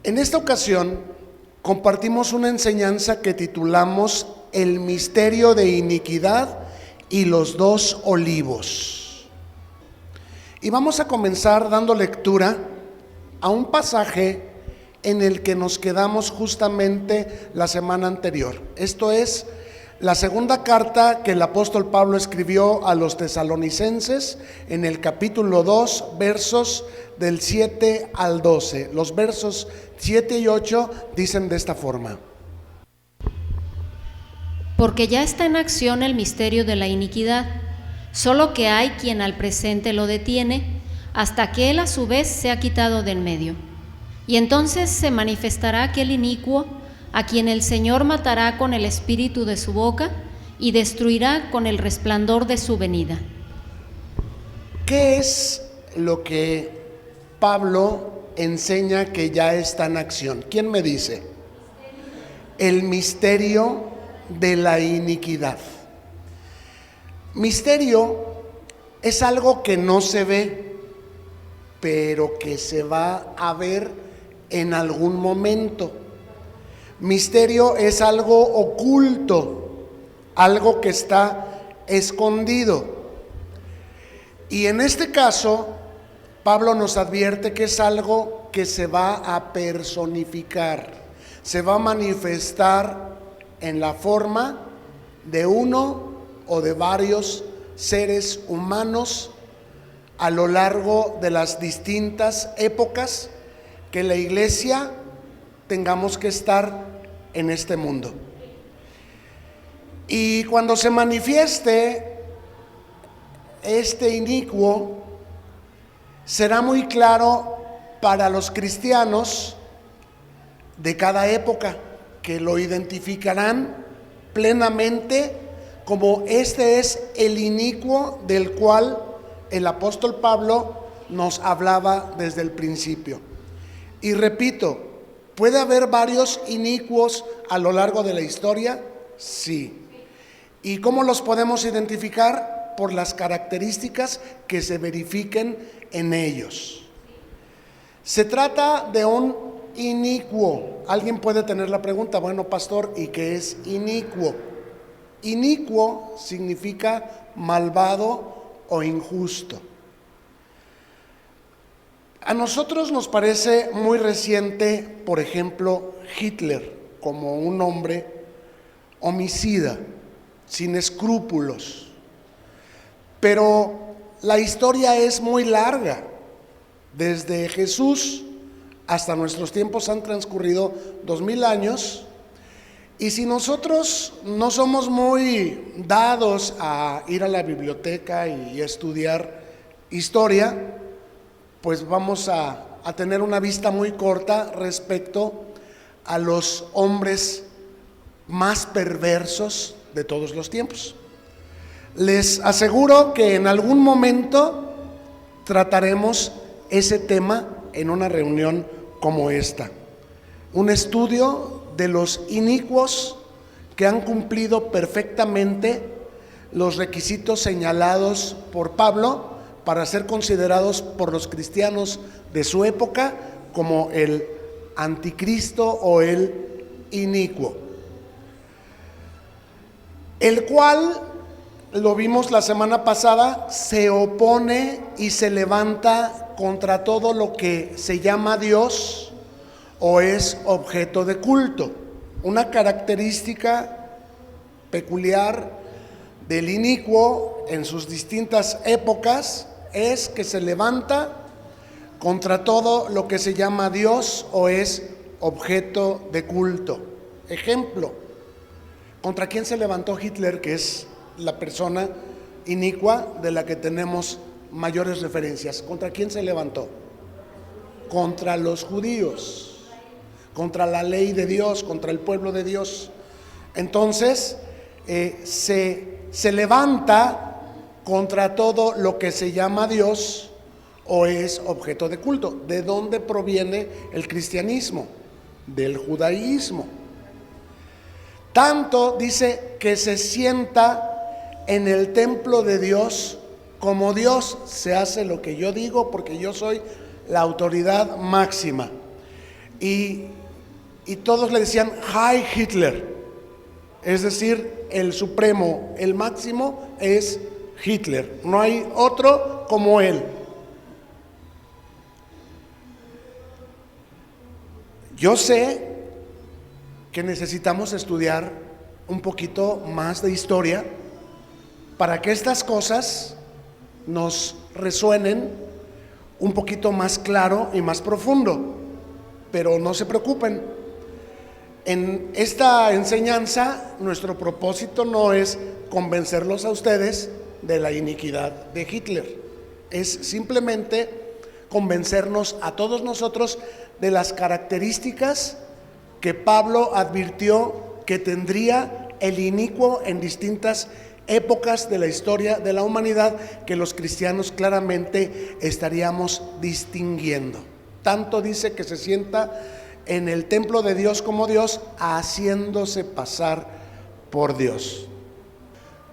En esta ocasión compartimos una enseñanza que titulamos El misterio de iniquidad y los dos olivos. Y vamos a comenzar dando lectura a un pasaje en el que nos quedamos justamente la semana anterior. Esto es la segunda carta que el apóstol Pablo escribió a los tesalonicenses en el capítulo 2, versos del 7 al 12. Los versos 7 y 8 dicen de esta forma: Porque ya está en acción el misterio de la iniquidad, solo que hay quien al presente lo detiene, hasta que él a su vez se ha quitado del medio. Y entonces se manifestará aquel inicuo, a quien el Señor matará con el espíritu de su boca y destruirá con el resplandor de su venida. ¿Qué es lo que Pablo enseña que ya está en acción? ¿Quién me dice? El misterio de la iniquidad. Misterio es algo que no se ve, pero que se va a ver en algún momento. Misterio es algo oculto, algo que está escondido. Y en este caso, Pablo nos advierte que es algo que se va a personificar, se va a manifestar en la forma de uno o de varios seres humanos a lo largo de las distintas épocas que la iglesia tengamos que estar en este mundo. Y cuando se manifieste este inicuo, será muy claro para los cristianos de cada época, que lo identificarán plenamente como este es el inicuo del cual el apóstol Pablo nos hablaba desde el principio. Y repito, ¿puede haber varios inicuos a lo largo de la historia? Sí. ¿Y cómo los podemos identificar? Por las características que se verifiquen en ellos. Se trata de un inicuo. Alguien puede tener la pregunta: bueno, pastor, ¿y qué es inicuo? Inicuo significa malvado o injusto. A nosotros nos parece muy reciente, por ejemplo, Hitler como un hombre homicida, sin escrúpulos. Pero la historia es muy larga. Desde Jesús hasta nuestros tiempos han transcurrido 2000 años. Y si nosotros no somos muy dados a ir a la biblioteca y estudiar historia, pues vamos a tener una vista muy corta respecto a los hombres más perversos de todos los tiempos. Les aseguro que en algún momento trataremos ese tema en una reunión como esta. Un estudio de los inicuos que han cumplido perfectamente los requisitos señalados por Pablo para ser considerados por los cristianos de su época como el anticristo o el inicuo, el cual, lo vimos la semana pasada, se opone y se levanta contra todo lo que se llama Dios o es objeto de culto. Una característica peculiar del inicuo en sus distintas épocas es que se levanta contra todo lo que se llama Dios o es objeto de culto. Ejemplo, ¿contra quién se levantó Hitler, que es la persona inicua de la que tenemos mayores referencias? ¿Contra quién se levantó? Contra los judíos, contra la ley de Dios, contra el pueblo de Dios. Entonces se levanta contra todo lo que se llama Dios o es objeto de culto. ¿De dónde proviene el cristianismo? Del judaísmo. Tanto dice que se sienta en el templo de Dios como Dios. Se hace lo que yo digo porque yo soy la autoridad máxima. y todos le decían Heil Hitler, es decir, el supremo, el máximo es Hitler, no hay otro como él. Yo sé que necesitamos estudiar un poquito más de historia para que estas cosas nos resuenen un poquito más claro y más profundo, pero no se preocupen. En esta enseñanza nuestro propósito no es convencerlos a ustedes de la iniquidad de Hitler, es simplemente convencernos a todos nosotros de las características que Pablo advirtió que tendría el inicuo en distintas épocas de la historia de la humanidad, que los cristianos claramente estaríamos distinguiendo. Tanto dice que se sienta en el templo de Dios como Dios, haciéndose pasar por Dios.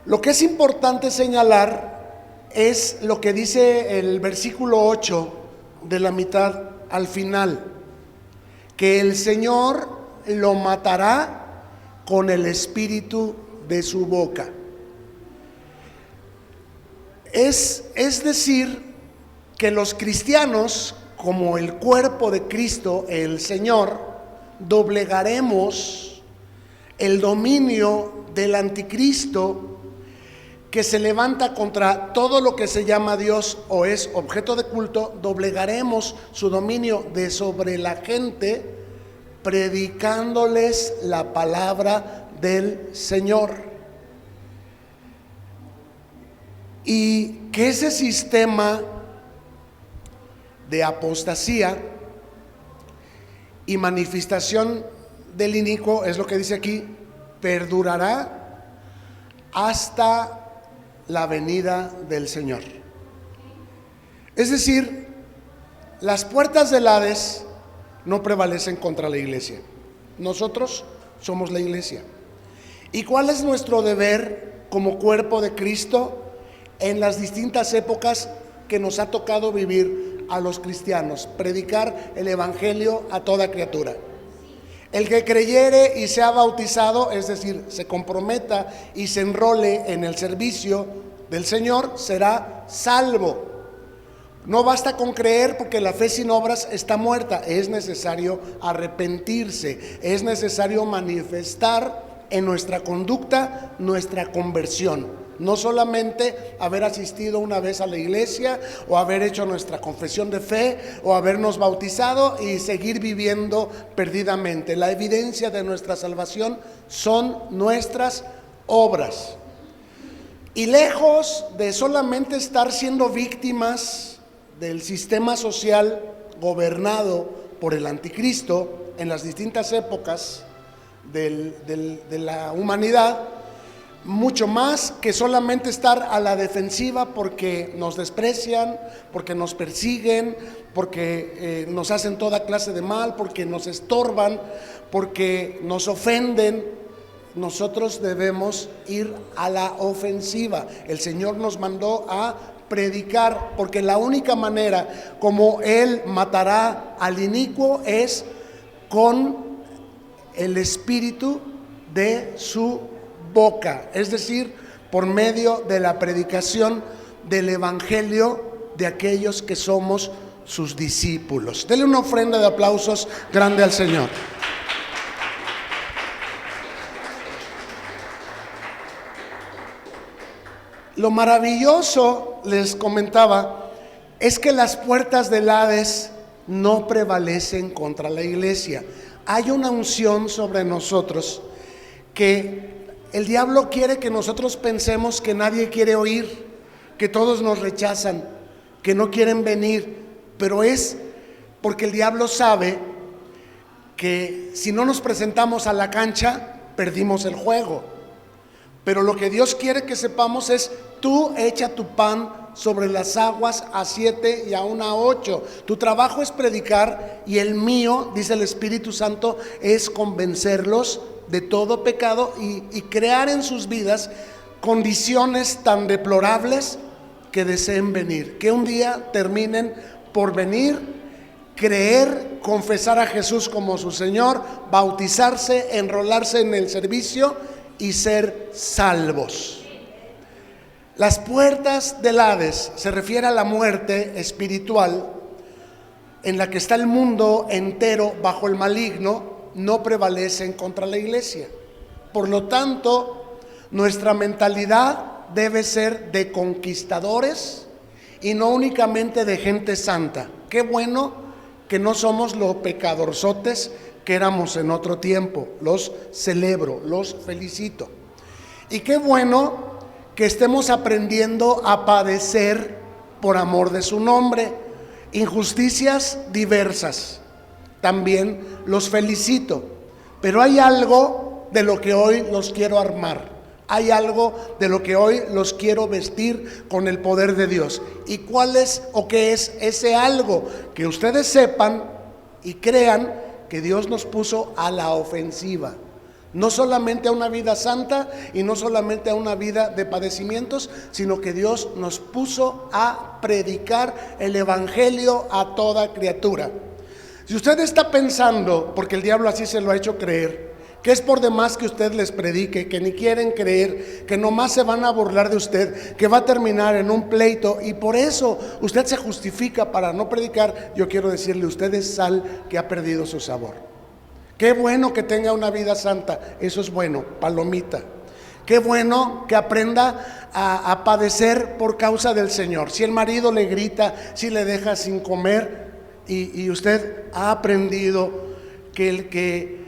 Lo que es importante señalar es lo que dice el versículo 8 de la mitad al final, que el Señor lo matará con el espíritu de su boca. Es decir, que los cristianos, como el cuerpo de Cristo, el Señor, doblegaremos el dominio del anticristo que se levanta contra todo lo que se llama Dios o es objeto de culto. Doblegaremos su dominio de sobre la gente, predicándoles la palabra del Señor. Y que ese sistema de apostasía y manifestación del inicuo, es lo que dice aquí, perdurará hasta la venida del Señor. Es decir, las puertas del Hades no prevalecen contra la iglesia. Nosotros somos la iglesia. ¿Y cuál es nuestro deber como cuerpo de Cristo en las distintas épocas que nos ha tocado vivir a los cristianos? Predicar el evangelio a toda criatura. El que creyere y sea bautizado, es decir, se comprometa y se enrole en el servicio del Señor, será salvo. No basta con creer, porque la fe sin obras está muerta. Es necesario arrepentirse, es necesario manifestar en nuestra conducta nuestra conversión. No solamente haber asistido una vez a la iglesia o haber hecho nuestra confesión de fe o habernos bautizado y seguir viviendo perdidamente. La evidencia de nuestra salvación son nuestras obras. Y lejos de solamente estar siendo víctimas del sistema social gobernado por el anticristo en las distintas épocas de la humanidad, mucho más que solamente estar a la defensiva porque nos desprecian, porque nos persiguen, porque nos hacen toda clase de mal, porque nos estorban, porque nos ofenden. Nosotros debemos ir a la ofensiva. El Señor nos mandó a predicar, porque la única manera como Él matará al inicuo es con el espíritu de su boca, es decir, por medio de la predicación del evangelio de aquellos que somos sus discípulos. Denle una ofrenda de aplausos grande al Señor. Lo maravilloso, les comentaba, es que las puertas del Hades no prevalecen contra la iglesia. Hay una unción sobre nosotros que el diablo quiere que nosotros pensemos que nadie quiere oír, que todos nos rechazan, que no quieren venir, pero es porque el diablo sabe que si no nos presentamos a la cancha, perdimos el juego. Pero lo que Dios quiere que sepamos es: tú echa tu pan sobre las aguas a 7 y aún a 8. Tu trabajo es predicar, y el mío, dice el Espíritu Santo, es convencerlos de todo pecado y crear en sus vidas condiciones tan deplorables que deseen venir, que un día terminen por venir, creer, confesar a Jesús como su Señor, bautizarse, enrolarse en el servicio y ser salvos. Las puertas del Hades se refiere a la muerte espiritual en la que está el mundo entero bajo el maligno, no prevalecen contra la iglesia. Por lo tanto, nuestra mentalidad debe ser de conquistadores y no únicamente de gente santa. Qué bueno que no somos los pecadorzotes que éramos en otro tiempo. Los celebro, los felicito. Y qué bueno que estemos aprendiendo a padecer por amor de su nombre. Injusticias diversas, también los felicito. Pero hay algo de lo que hoy los quiero armar. Hay algo de lo que hoy los quiero vestir con el poder de Dios. ¿Y cuál es o qué es ese algo? Que ustedes sepan y crean que Dios nos puso a la ofensiva. No solamente a una vida santa y no solamente a una vida de padecimientos, sino que Dios nos puso a predicar el evangelio a toda criatura. Si usted está pensando, porque el diablo así se lo ha hecho creer, que es por demás que usted les predique, que ni quieren creer, que nomás se van a burlar de usted, que va a terminar en un pleito y por eso usted se justifica para no predicar, yo quiero decirle, usted es sal que ha perdido su sabor. Qué bueno que tenga una vida santa, eso es bueno, palomita. Qué bueno que aprenda a padecer por causa del Señor. Si el marido le grita, si le deja sin comer y usted ha aprendido que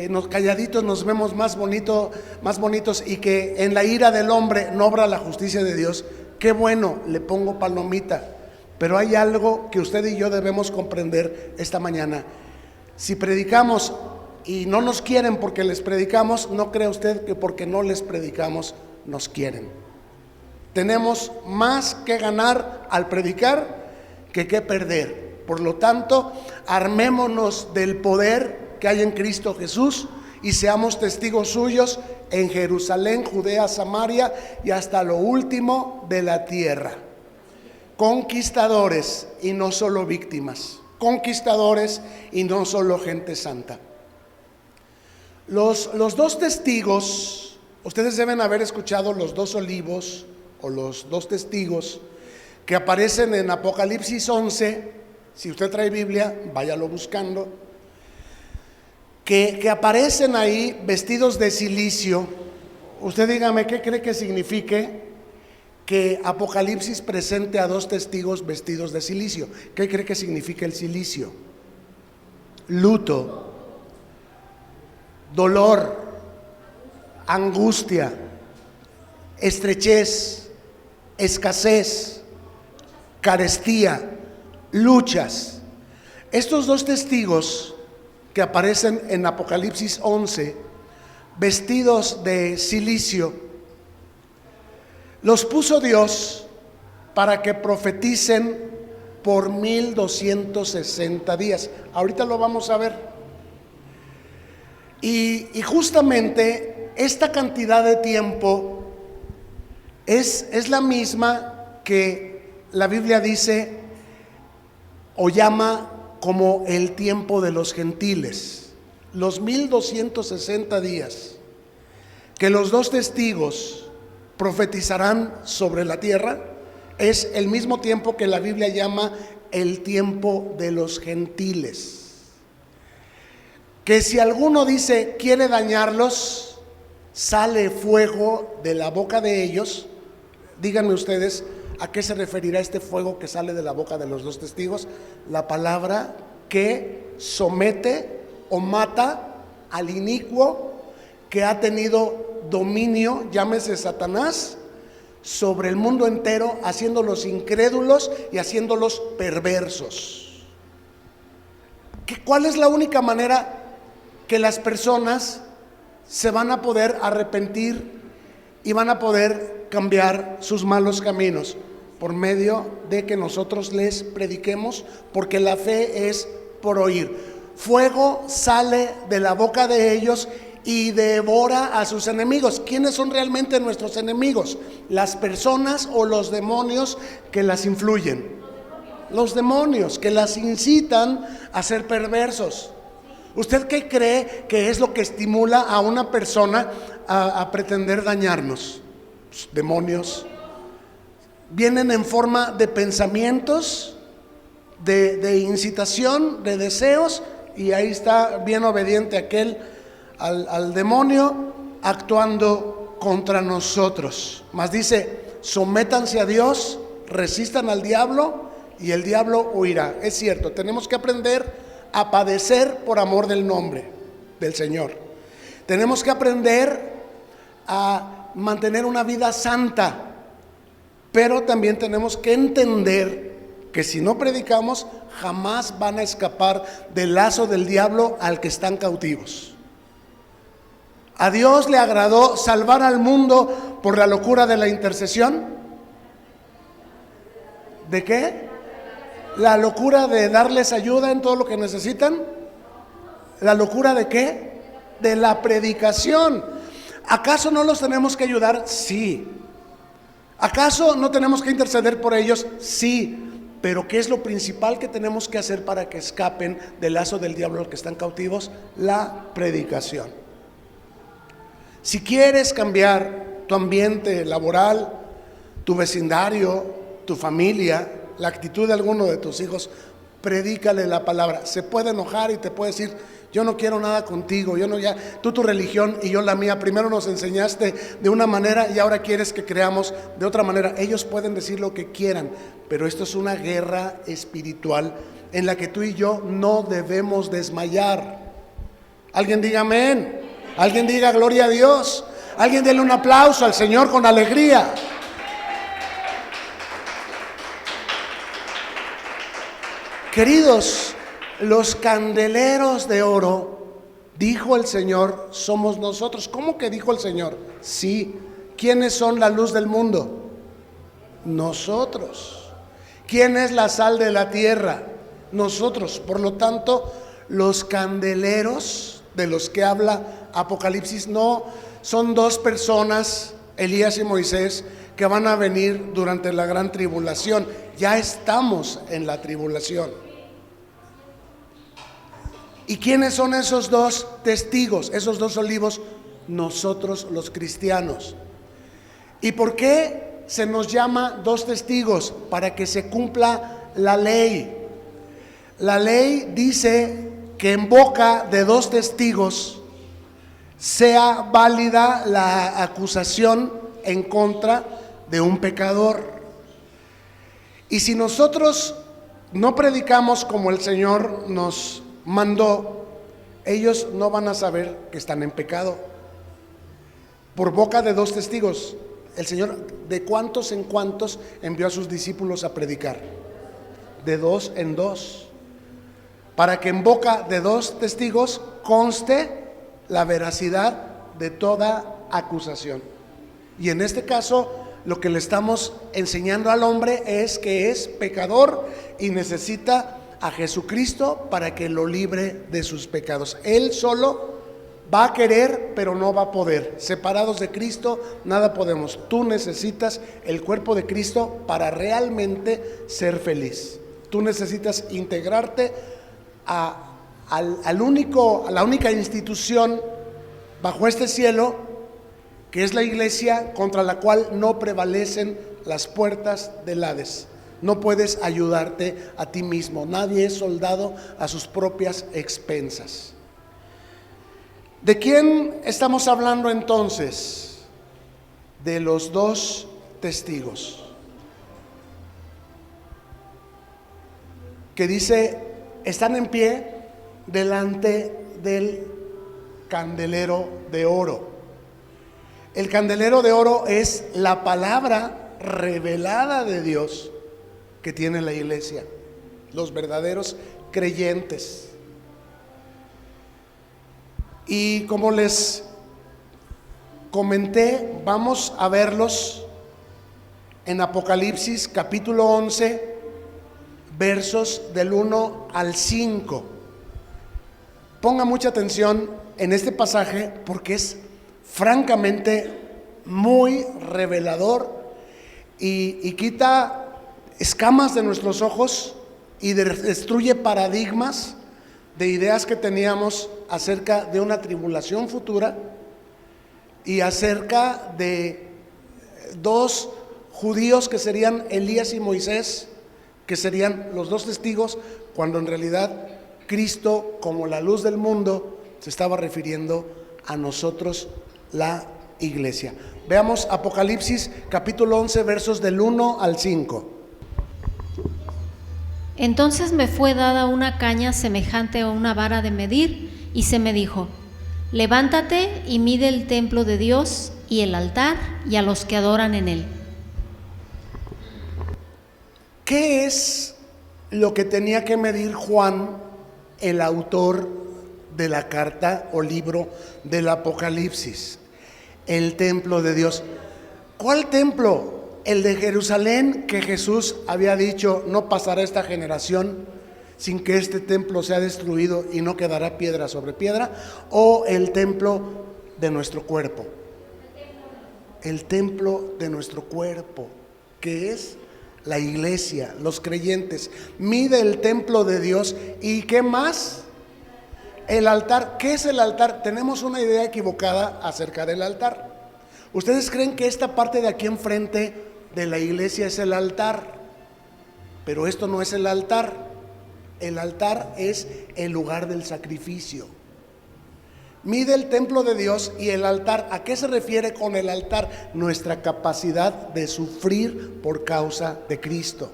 nos calladitos nos vemos más bonitos y que en la ira del hombre no obra la justicia de Dios, qué bueno, le pongo palomita. Pero hay algo que usted y yo debemos comprender esta mañana. Si predicamos y no nos quieren porque les predicamos, no crea usted que porque no les predicamos nos quieren. Tenemos más que ganar al predicar que perder. Por lo tanto, armémonos del poder que hay en Cristo Jesús y seamos testigos suyos en Jerusalén, Judea, Samaria y hasta lo último de la tierra. Conquistadores y no solo víctimas. Conquistadores y no solo gente santa. Los dos testigos, ustedes deben haber escuchado los dos olivos o los dos testigos que aparecen en Apocalipsis 11. Si usted trae Biblia, váyalo buscando. Que aparecen ahí vestidos de cilicio. Usted dígame, ¿qué cree que signifique que Apocalipsis presente a dos testigos vestidos de cilicio? ¿Qué cree que significa el cilicio? Luto, dolor, angustia, estrechez, escasez, carestía, luchas. Estos dos testigos que aparecen en Apocalipsis 11, vestidos de cilicio, los puso Dios para que profeticen por 1260 días. Ahorita lo vamos a ver. Y justamente esta cantidad de tiempo es la misma que la Biblia dice o llama como el tiempo de los gentiles. Los 1260 días que los dos testigos profetizarán sobre la tierra es el mismo tiempo que la Biblia llama el tiempo de los gentiles. Que si alguno dice quiere dañarlos, sale fuego de la boca de ellos. Díganme ustedes a qué se referirá este fuego que sale de la boca de los dos testigos. La palabra que somete o mata al inicuo que ha tenido dominio, llámese Satanás, sobre el mundo entero, haciéndolos incrédulos y haciéndolos perversos. ¿Cuál es la única manera que las personas se van a poder arrepentir y van a poder cambiar sus malos caminos? Por medio de que nosotros les prediquemos, porque la fe es por oír. Fuego sale de la boca de ellos y devora a sus enemigos. ¿Quiénes son realmente nuestros enemigos? ¿Las personas o los demonios que las influyen? Los demonios que las incitan a ser perversos. ¿Usted qué cree que es lo que estimula a una persona a pretender dañarnos? Pues, demonios. Vienen en forma de pensamientos, de incitación, de deseos, y ahí está bien obediente aquel al demonio actuando contra nosotros. Mas dice: sométanse a Dios, resistan al diablo y el diablo huirá. Es cierto, tenemos que aprender a padecer por amor del nombre del Señor. Tenemos que aprender a mantener una vida santa, pero también tenemos que entender que si no predicamos, jamás van a escapar del lazo del diablo al que están cautivos. ¿A Dios le agradó salvar al mundo por la locura de la intercesión? ¿De qué? ¿La locura de darles ayuda en todo lo que necesitan? ¿La locura de qué? De la predicación. ¿Acaso no los tenemos que ayudar? Sí. ¿Acaso no tenemos que interceder por ellos? Sí. Pero ¿qué es lo principal que tenemos que hacer para que escapen del lazo del diablo al que están cautivos? La predicación. Si quieres cambiar tu ambiente laboral, tu vecindario, tu familia, la actitud de alguno de tus hijos, predícale la palabra. Se puede enojar y te puede decir: yo no quiero nada contigo, tú tu religión y yo la mía. Primero nos enseñaste de una manera y ahora quieres que creamos de otra manera. Ellos pueden decir lo que quieran, pero esto es una guerra espiritual en la que tú y yo no debemos desmayar. Alguien diga amén. Alguien diga gloria a Dios. Alguien déle un aplauso al Señor con alegría. Queridos, los candeleros de oro, dijo el Señor, somos nosotros. ¿Cómo que dijo el Señor? Sí. ¿Quiénes son la luz del mundo? Nosotros. ¿Quién es la sal de la tierra? Nosotros. Por lo tanto, los candeleros de los que habla Apocalipsis no son dos personas, Elías y Moisés, que van a venir durante la gran tribulación. Ya estamos en la tribulación. ¿Y quiénes son esos dos testigos, esos dos olivos? Nosotros los cristianos. ¿Y por qué se nos llama dos testigos? Para que se cumpla la ley. La ley dice que en boca de dos testigos sea válida la acusación en contra de un pecador. Y si nosotros no predicamos como el Señor nos mandó, ellos no van a saber que están en pecado. Por boca de dos testigos, el Señor de cuantos en cuantos envió a sus discípulos a predicar, de dos en dos, para que en boca de dos testigos conste la veracidad de toda acusación. Y en este caso, lo que le estamos enseñando al hombre es que es pecador y necesita a Jesucristo para que lo libre de sus pecados. Él solo va a querer, pero no va a poder. Separados de Cristo, nada podemos. Tú necesitas el cuerpo de Cristo para realmente ser feliz. Tú necesitas integrarte a la única institución bajo este cielo, que es la iglesia, contra la cual no prevalecen las puertas del Hades. No puedes ayudarte a ti mismo. Nadie es soldado a sus propias expensas. ¿De quién estamos hablando entonces? De los dos testigos. Que dice, están en pie delante del candelero de oro. El candelero de oro es la palabra revelada de Dios que tiene la iglesia, los verdaderos creyentes. Y como les comenté, vamos a verlos en Apocalipsis capítulo 11, versos del 1 al 5. Ponga mucha atención en este pasaje porque es francamente muy revelador y quita escamas de nuestros ojos y destruye paradigmas de ideas que teníamos acerca de una tribulación futura y acerca de dos judíos que serían Elías y Moisés, que serían los dos testigos, cuando en realidad Cristo, como la luz del mundo, se estaba refiriendo a nosotros, la iglesia. Veamos Apocalipsis capítulo 11, versos del 1 al 5. Entonces me fue dada una caña semejante a una vara de medir, y se me dijo: levántate y mide el templo de Dios y el altar y a los que adoran en él. ¿Qué es lo que tenía que medir Juan, el autor de la carta o libro del Apocalipsis? El templo de Dios. ¿Cuál templo? El de Jerusalén, que Jesús había dicho: no pasará esta generación sin que este templo sea destruido y no quedará piedra sobre piedra. ¿O el templo de nuestro cuerpo? El templo de nuestro cuerpo, que es la iglesia, los creyentes. Mide el templo de Dios. ¿Y qué más? El altar. ¿Qué es el altar? Tenemos una idea equivocada acerca del altar. Ustedes creen que esta parte de aquí enfrente de la iglesia es el altar, pero esto no es el altar. El altar es el lugar del sacrificio. Mide el templo de Dios y el altar. ¿A qué se refiere con el altar? Nuestra capacidad de sufrir por causa de Cristo,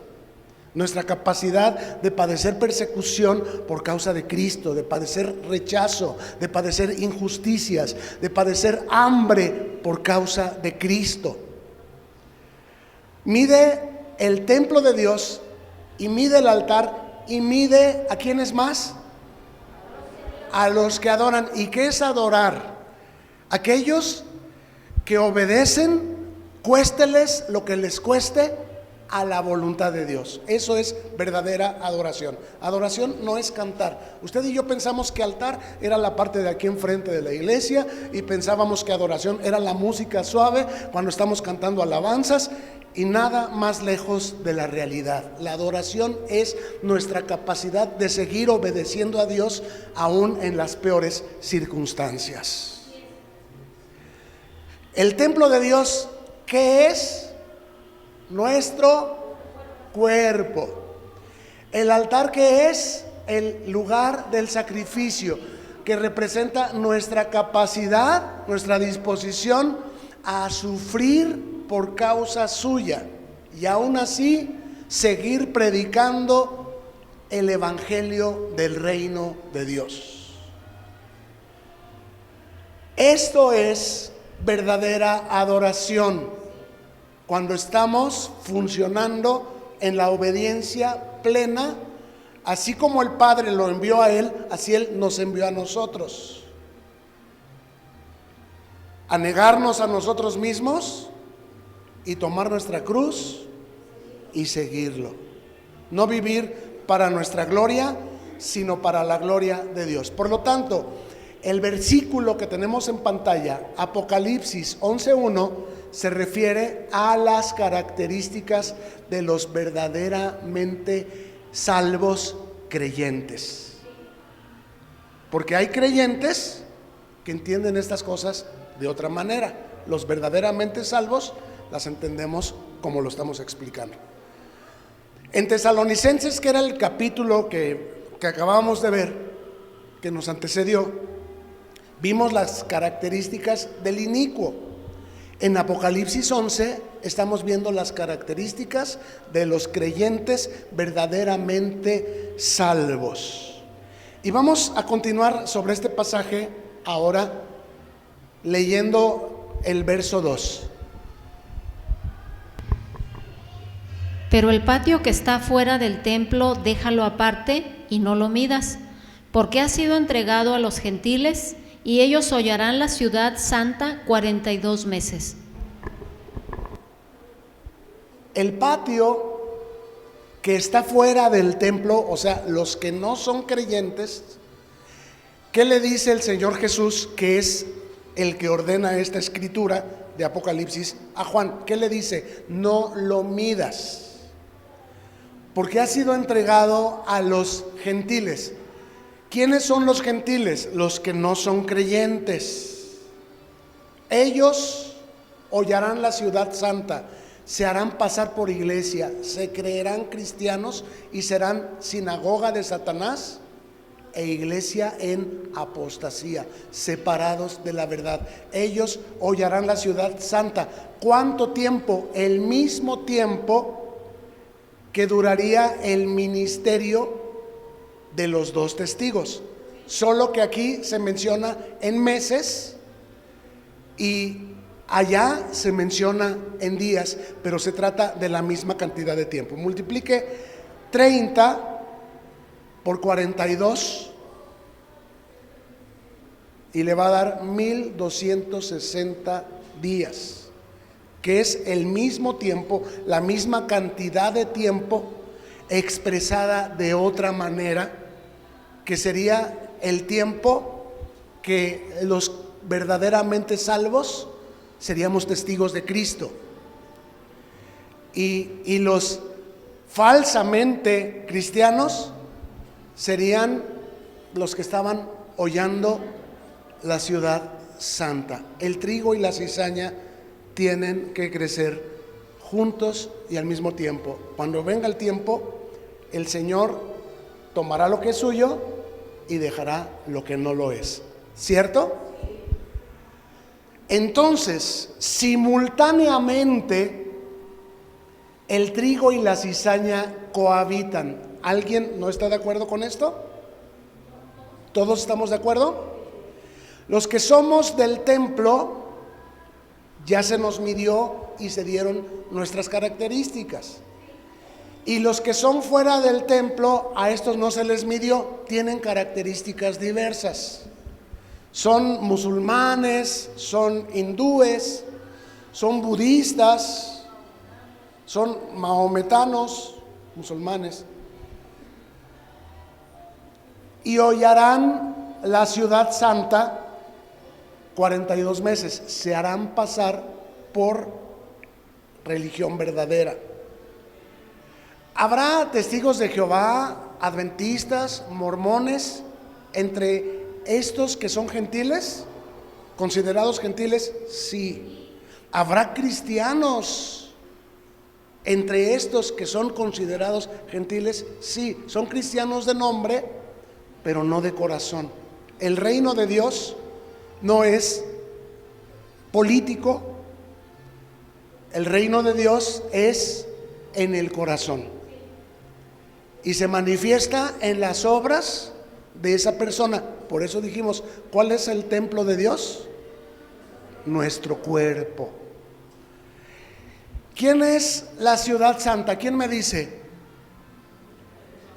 nuestra capacidad de padecer persecución por causa de Cristo, de padecer rechazo, de padecer injusticias, de padecer hambre por causa de Cristo. Mide el templo de Dios y mide el altar y mide ¿a quiénes más? A los que adoran. ¿Y qué es adorar? Aquellos que obedecen, cuésteles lo que les cueste, a la voluntad de Dios. Eso es verdadera adoración. Adoración no es cantar. Usted y yo pensamos que altar era la parte de aquí enfrente de la iglesia, y pensábamos que adoración era la música suave cuando estamos cantando alabanzas, y nada más lejos de la realidad. La adoración es nuestra capacidad de seguir obedeciendo a Dios aún en las peores circunstancias. El templo de Dios, ¿qué es? Nuestro cuerpo. El altar, que es el lugar del sacrificio, que representa nuestra capacidad, nuestra disposición a sufrir por causa suya y aún así seguir predicando el evangelio del reino de Dios. Esto es verdadera adoración, cuando estamos funcionando en la obediencia plena, así como el Padre lo envió a Él, así Él nos envió a nosotros. A negarnos a nosotros mismos y tomar nuestra cruz y seguirlo. No vivir para nuestra gloria, sino para la gloria de Dios. Por lo tanto, el versículo que tenemos en pantalla, Apocalipsis 11:1, se refiere a las características de los verdaderamente salvos creyentes. Porque hay creyentes que entienden estas cosas de otra manera. Los verdaderamente salvos las entendemos como lo estamos explicando. En Tesalonicenses, que era el capítulo que acabábamos de ver, que nos antecedió, vimos las características del inicuo. En Apocalipsis 11 estamos viendo las características de los creyentes verdaderamente salvos. Y vamos a continuar sobre este pasaje ahora leyendo el verso 2. Pero el patio que está fuera del templo déjalo aparte y no lo midas, porque ha sido entregado a los gentiles, y ellos hollarán la ciudad santa 42 meses. El patio que está fuera del templo, o sea, los que no son creyentes, ¿qué le dice el Señor Jesús, que es el que ordena esta escritura de Apocalipsis, a Juan? ¿Qué le dice? No lo midas. porque ha sido entregado a los gentiles. ¿Quiénes son los gentiles? Los que no son creyentes. Ellos hollarán la ciudad santa, se harán pasar por iglesia, se creerán cristianos y serán sinagoga de Satanás e iglesia en apostasía, separados de la verdad. Ellos hollarán la ciudad santa. ¿Cuánto tiempo? El mismo tiempo que duraría el ministerio de los dos testigos, solo que aquí se menciona en meses y allá se menciona en días, pero se trata de la misma cantidad de tiempo. Multiplique 30 por 42 y le va a dar 1260 días, que es el mismo tiempo, la misma cantidad de tiempo expresada de otra manera, que sería el tiempo que los verdaderamente salvos seríamos testigos de Cristo y los falsamente cristianos serían los que estaban hollando la ciudad santa. El trigo y la cizaña tienen que crecer juntos y al mismo tiempo. Cuando venga el tiempo, el Señor tomará lo que es suyo y dejará lo que no lo es. ¿Cierto? Entonces, simultáneamente, el trigo y la cizaña cohabitan. ¿Alguien no está de acuerdo con esto? ¿Todos estamos de acuerdo? Los que somos del templo, ya se nos midió y se dieron nuestras características. Y los que son fuera del templo, a estos no se les midió, tienen características diversas. Son musulmanes, son hindúes, son budistas, son mahometanos, musulmanes. Y hollarán la ciudad santa 42 meses, se harán pasar por religión verdadera. Habrá testigos de Jehová, adventistas, mormones, entre estos que son gentiles, considerados gentiles, sí. Habrá cristianos entre estos que son considerados gentiles, sí. Son cristianos de nombre, pero no de corazón. El reino de Dios no es político, el reino de Dios es en el corazón y se manifiesta en las obras de esa persona. Por eso dijimos, ¿cuál es el templo de Dios? Nuestro cuerpo. ¿Quién es la ciudad santa? ¿Quién me dice?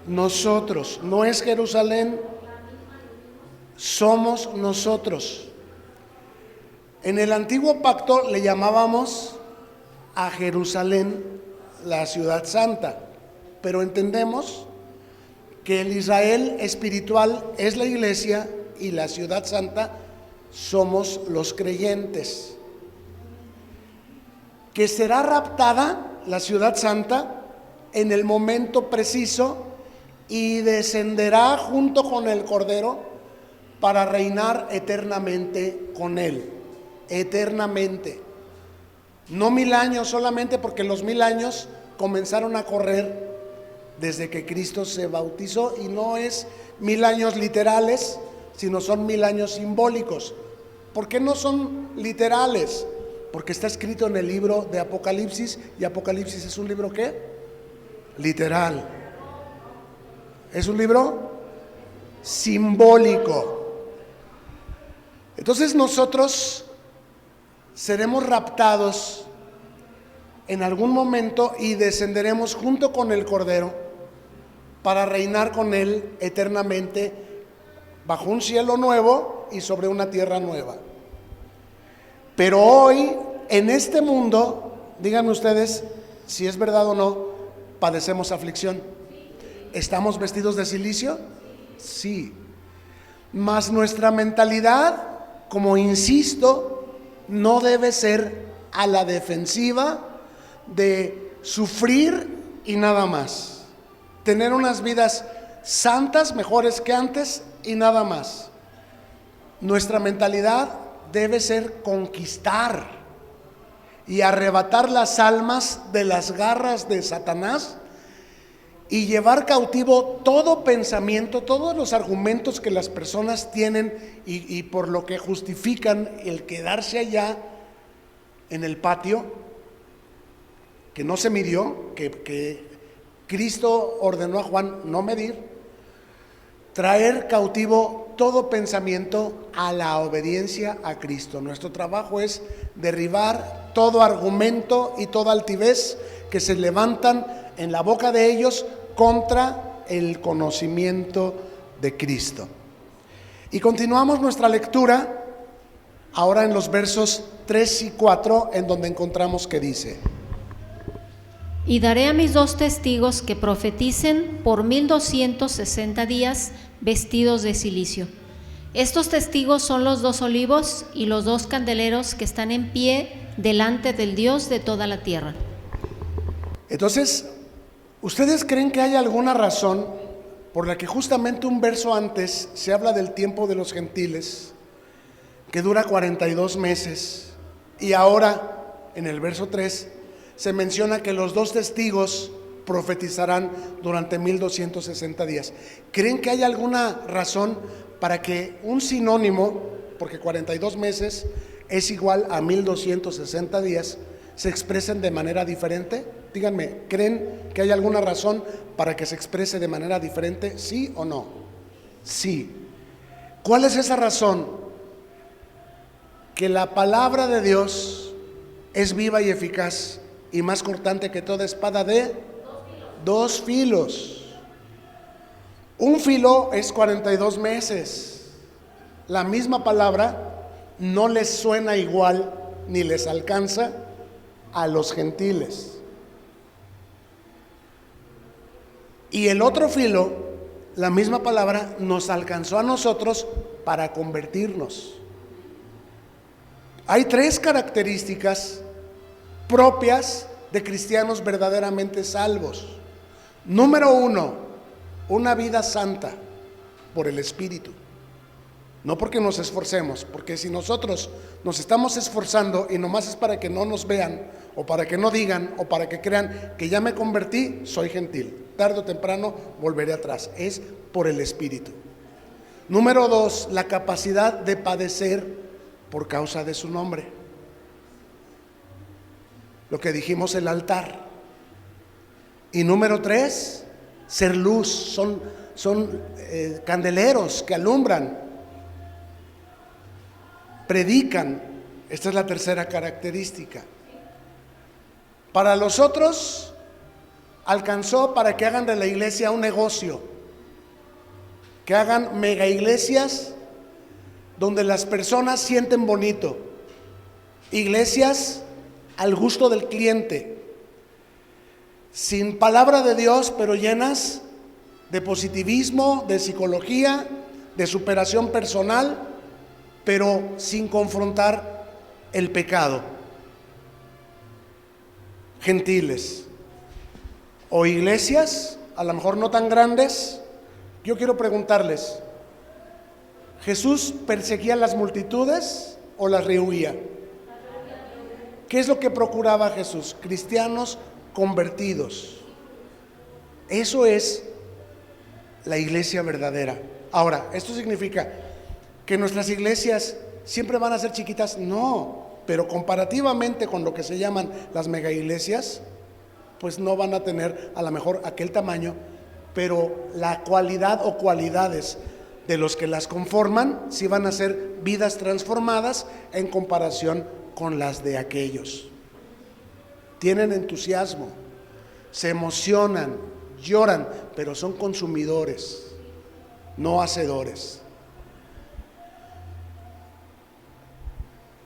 Nosotros. No es Jerusalén, somos nosotros. En el antiguo pacto le llamábamos a Jerusalén la ciudad santa, pero entendemos que el Israel espiritual es la iglesia y la ciudad santa somos los creyentes. Que será raptada la ciudad santa en el momento preciso y descenderá junto con el Cordero para reinar eternamente con él. Eternamente. No 1000 años solamente, porque los 1000 años comenzaron a correr desde que Cristo se bautizó, y no es 1000 años literales, sino son 1000 años simbólicos. ¿Por qué no son literales? Porque está escrito en el libro de Apocalipsis, y Apocalipsis es un libro ¿qué? Literal. Es un libro simbólico. Entonces nosotros seremos raptados en algún momento y descenderemos junto con el Cordero para reinar con él eternamente bajo un cielo nuevo y sobre una tierra nueva. Pero hoy, en este mundo, díganme ustedes si es verdad o no, padecemos aflicción. ¿Estamos vestidos de cilicio? Sí. Mas nuestra mentalidad, como insisto, no debe ser a la defensiva de sufrir y nada más. tener unas vidas santas, mejores que antes y nada más. Nuestra mentalidad debe ser conquistar y arrebatar las almas de las garras de Satanás y llevar cautivo todo pensamiento, todos los argumentos que las personas tienen y por lo que justifican el quedarse allá en el patio, que no se midió, que Cristo ordenó a Juan no medir, traer cautivo todo pensamiento a la obediencia a Cristo. Nuestro trabajo es derribar todo argumento y toda altivez que se levantan en la boca de ellos contra el conocimiento de Cristo. Y continuamos nuestra lectura ahora en los versos 3 y 4, en donde encontramos que dice: Y daré a mis 2 testigos que profeticen por 1260 días vestidos de cilicio. Estos testigos son los 2 olivos y los 2 candeleros que están en pie delante del Dios de toda la tierra. Entonces, ¿ustedes creen que hay alguna razón por la que justamente un verso antes se habla del tiempo de los gentiles, que dura 42 meses, y ahora en el verso 3 se menciona que los 2 testigos profetizarán durante 1260 días? ¿Creen que hay alguna razón para que un sinónimo, porque 42 meses es igual a 1260 días, se expresen de manera diferente? Díganme, ¿creen que hay alguna razón para que se exprese de manera diferente? ¿Sí o no? Sí. ¿Cuál es esa razón? Que la palabra de Dios es viva y eficaz y más cortante que toda espada de 2 filos. Un filo es 42 meses. La misma palabra no les suena igual ni les alcanza a los gentiles. Y el otro filo, la misma palabra, nos alcanzó a nosotros para convertirnos. Hay 3 características propias de cristianos verdaderamente salvos. Número 1, una vida santa por el Espíritu. No porque nos esforcemos, porque si nosotros nos estamos esforzando y nomás es para que no nos vean, o para que no digan, o para que crean que ya me convertí, soy gentil. Tarde o temprano volveré atrás. Es por el Espíritu. Número 2, la capacidad de padecer por causa de su nombre. Lo que dijimos, el altar. Y número 3, ser luz. Son candeleros que alumbran, predican. Esta es la tercera característica. Para los otros alcanzó para que hagan de la iglesia un negocio, que hagan mega iglesias donde las personas sienten bonito, iglesias al gusto del cliente, sin palabra de Dios, pero llenas de positivismo, de psicología, de superación personal, pero sin confrontar el pecado. Gentiles o iglesias, a lo mejor no tan grandes. Yo quiero preguntarles, ¿Jesús perseguía a las multitudes o las rehuía? ¿Qué es lo que procuraba Jesús? Cristianos convertidos. Eso es la iglesia verdadera. Ahora, ¿esto significa que nuestras iglesias siempre van a ser chiquitas? No, pero comparativamente con lo que se llaman las mega iglesias, pues no van a tener a lo mejor aquel tamaño, pero la cualidad o cualidades de los que las conforman sí van a ser vidas transformadas en comparación con las de aquellos. Tienen entusiasmo, se emocionan, lloran, pero son consumidores, no hacedores.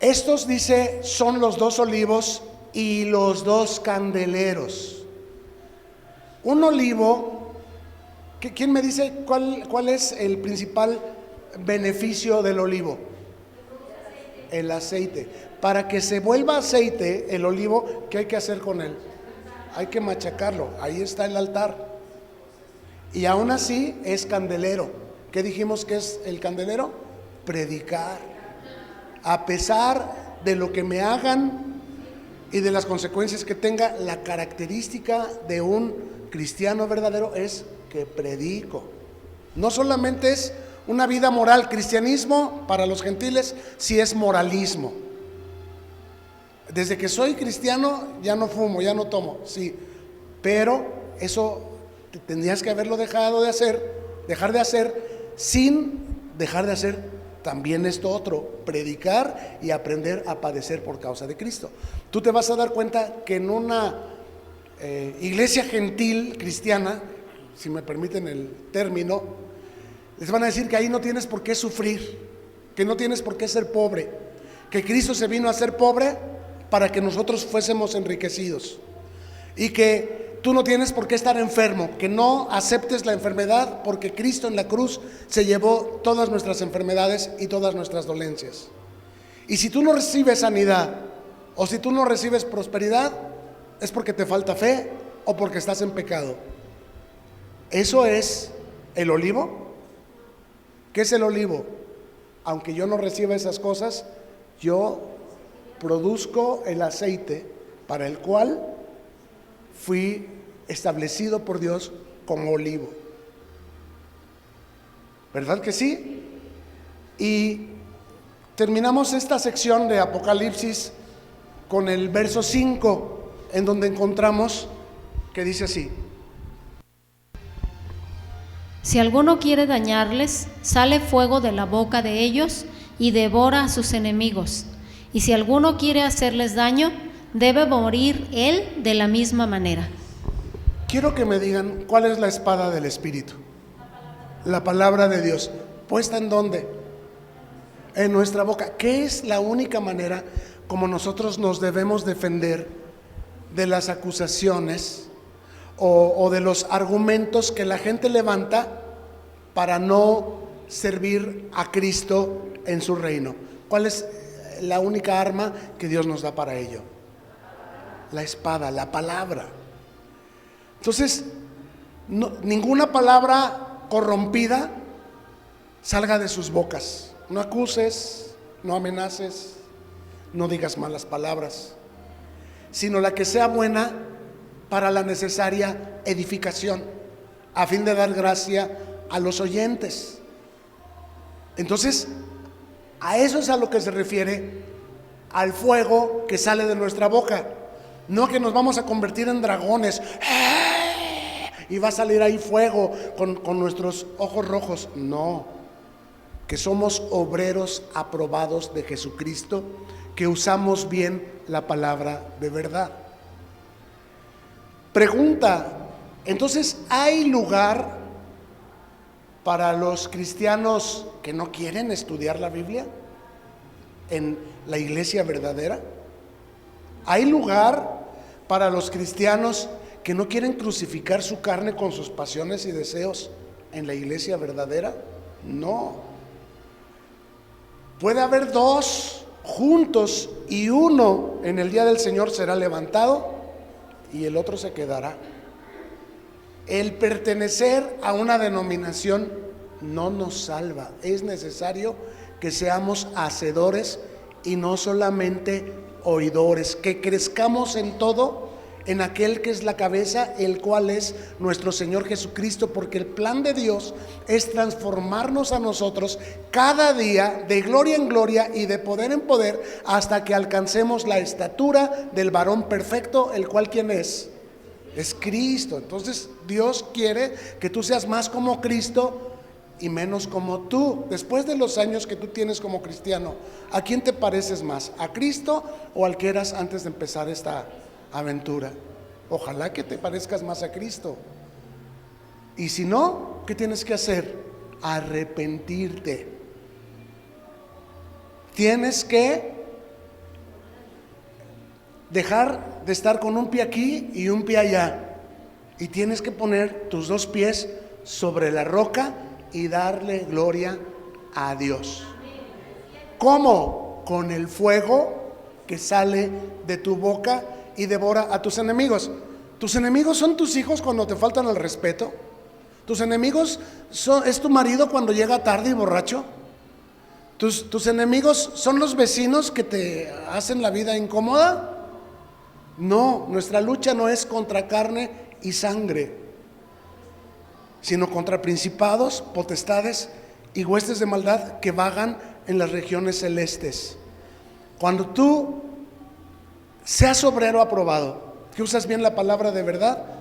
Estos, dice, son los 2 olivos y los 2 candeleros. Un olivo, ¿quién me dice cuál es el principal beneficio del olivo? El aceite. Para que se vuelva aceite el olivo, ¿qué hay que hacer con él? Hay que machacarlo. Ahí está el altar. Y aún así es candelero. ¿Qué dijimos que es el candelero? Predicar. A pesar de lo que me hagan y de las consecuencias que tenga, la característica de un cristiano verdadero es que predico. No solamente es una vida moral. Cristianismo para los gentiles sí es moralismo. Desde que soy cristiano ya no fumo, ya no tomo, sí, pero eso tendrías que haberlo dejado de hacer, dejar de hacer, sin dejar de hacer también esto otro, predicar y aprender a padecer por causa de Cristo. Tú te vas a dar cuenta que en una iglesia gentil cristiana, si me permiten el término, les van a decir que ahí no tienes por qué sufrir, que no tienes por qué ser pobre, que Cristo se vino a ser pobre para que nosotros fuésemos enriquecidos, y que tú no tienes por qué estar enfermo, que no aceptes la enfermedad, porque Cristo en la cruz se llevó todas nuestras enfermedades y todas nuestras dolencias. Y si tú no recibes sanidad, o si tú no recibes prosperidad, es porque te falta fe o porque estás en pecado. Eso es el olivo. ¿Qué es el olivo? Aunque yo no reciba esas cosas, yo produzco el aceite para el cual fui establecido por Dios como olivo. ¿Verdad que sí? Y terminamos esta sección de Apocalipsis con el verso 5, en donde encontramos que dice así: Si alguno quiere dañarles, sale fuego de la boca de ellos y devora a sus enemigos. Y si alguno quiere hacerles daño, debe morir él de la misma manera. Quiero que me digan cuál es la espada del Espíritu. La palabra de Dios. ¿Puesta en dónde? En nuestra boca. ¿Qué es la única manera como nosotros nos debemos defender de las acusaciones o de los argumentos que la gente levanta para no servir a Cristo en su reino? ¿Cuál es la única arma que Dios nos da para ello? La espada, la palabra. Entonces, ninguna palabra corrompida salga de sus bocas. No acuses, no amenaces, no digas malas palabras, sino la que sea buena para la necesaria edificación, a fin de dar gracia a los oyentes. Entonces, a eso es a lo que se refiere al fuego que sale de nuestra boca. No que nos vamos a convertir en dragones y va a salir ahí fuego con nuestros ojos rojos. No, que somos obreros aprobados de Jesucristo, que usamos bien la palabra de verdad. Pregunta: entonces, ¿hay lugar para los cristianos que no quieren estudiar la Biblia en la iglesia verdadera? ¿Hay lugar para los cristianos que no quieren crucificar su carne con sus pasiones y deseos en la iglesia verdadera? No. Puede haber dos juntos y uno en el día del Señor será levantado y el otro se quedará. El pertenecer a una denominación no nos salva. Es necesario que seamos hacedores y no solamente oidores, que crezcamos en todo en aquel que es la cabeza, el cual es nuestro Señor Jesucristo, porque el plan de Dios es transformarnos a nosotros cada día de gloria en gloria y de poder en poder, hasta que alcancemos la estatura del varón perfecto, el cual ¿quién es? Es Cristo. Entonces Dios quiere que tú seas más como Cristo y menos como tú. Después de los años que tú tienes como cristiano, ¿a quién te pareces más? ¿A Cristo o al que eras antes de empezar esta aventura? Ojalá que te parezcas más a Cristo. Y si no, ¿qué tienes que hacer? Arrepentirte. Tienes que dejar de estar con un pie aquí y un pie allá, y tienes que poner tus dos pies sobre la roca y darle gloria a Dios. ¿Cómo? Con el fuego que sale de tu boca y devora a tus enemigos. ¿Tus enemigos son tus hijos cuando te faltan el respeto? ¿Tus enemigos es tu marido cuando llega tarde y borracho? ¿Tus enemigos son los vecinos que te hacen la vida incómoda? No, nuestra lucha no es contra carne y sangre, sino contra principados, potestades y huestes de maldad que vagan en las regiones celestes. Cuando tú seas obrero aprobado, que usas bien la palabra de verdad,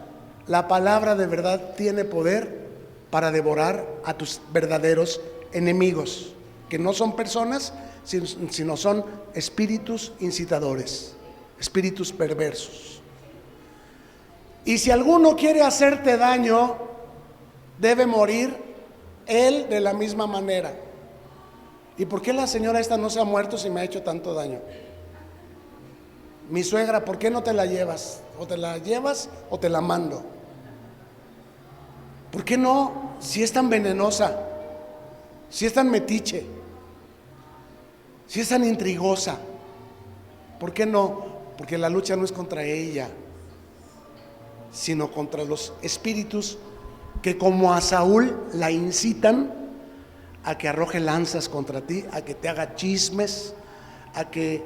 la palabra de verdad tiene poder para devorar a tus verdaderos enemigos, que no son personas, sino son espíritus incitadores, espíritus perversos. Y si alguno quiere hacerte daño, debe morir él de la misma manera. ¿Y por qué la señora esta no se ha muerto si me ha hecho tanto daño? Mi suegra, ¿por qué no te la llevas? O te la llevas o te la mando. ¿Por qué no? Si es tan venenosa, si es tan metiche, si es tan intrigosa, ¿por qué no? Porque la lucha no es contra ella, sino contra los espíritus que, como a Saúl, la incitan a que arroje lanzas contra ti, a que te haga chismes, a que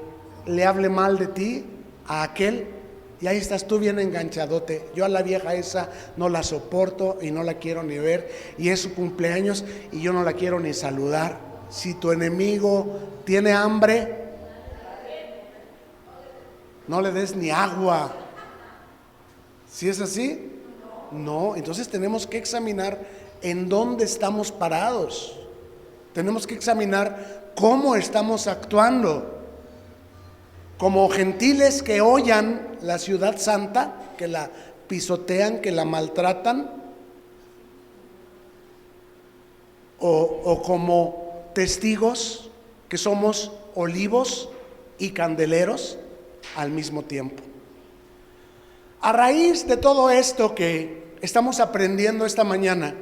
le hable mal de ti a aquel. Y ahí estás tú bien enganchadote. Yo a la vieja esa no la soporto y no la quiero ni ver, y es su cumpleaños y yo no la quiero ni saludar. Si tu enemigo tiene hambre, no le des ni agua. ¿Si es así? No, entonces tenemos que examinar en dónde estamos parados. Tenemos que examinar cómo estamos actuando. Como gentiles que hollan la ciudad santa, que la pisotean, que la maltratan, o como testigos que somos olivos y candeleros al mismo tiempo. A raíz de todo esto que estamos aprendiendo esta mañana,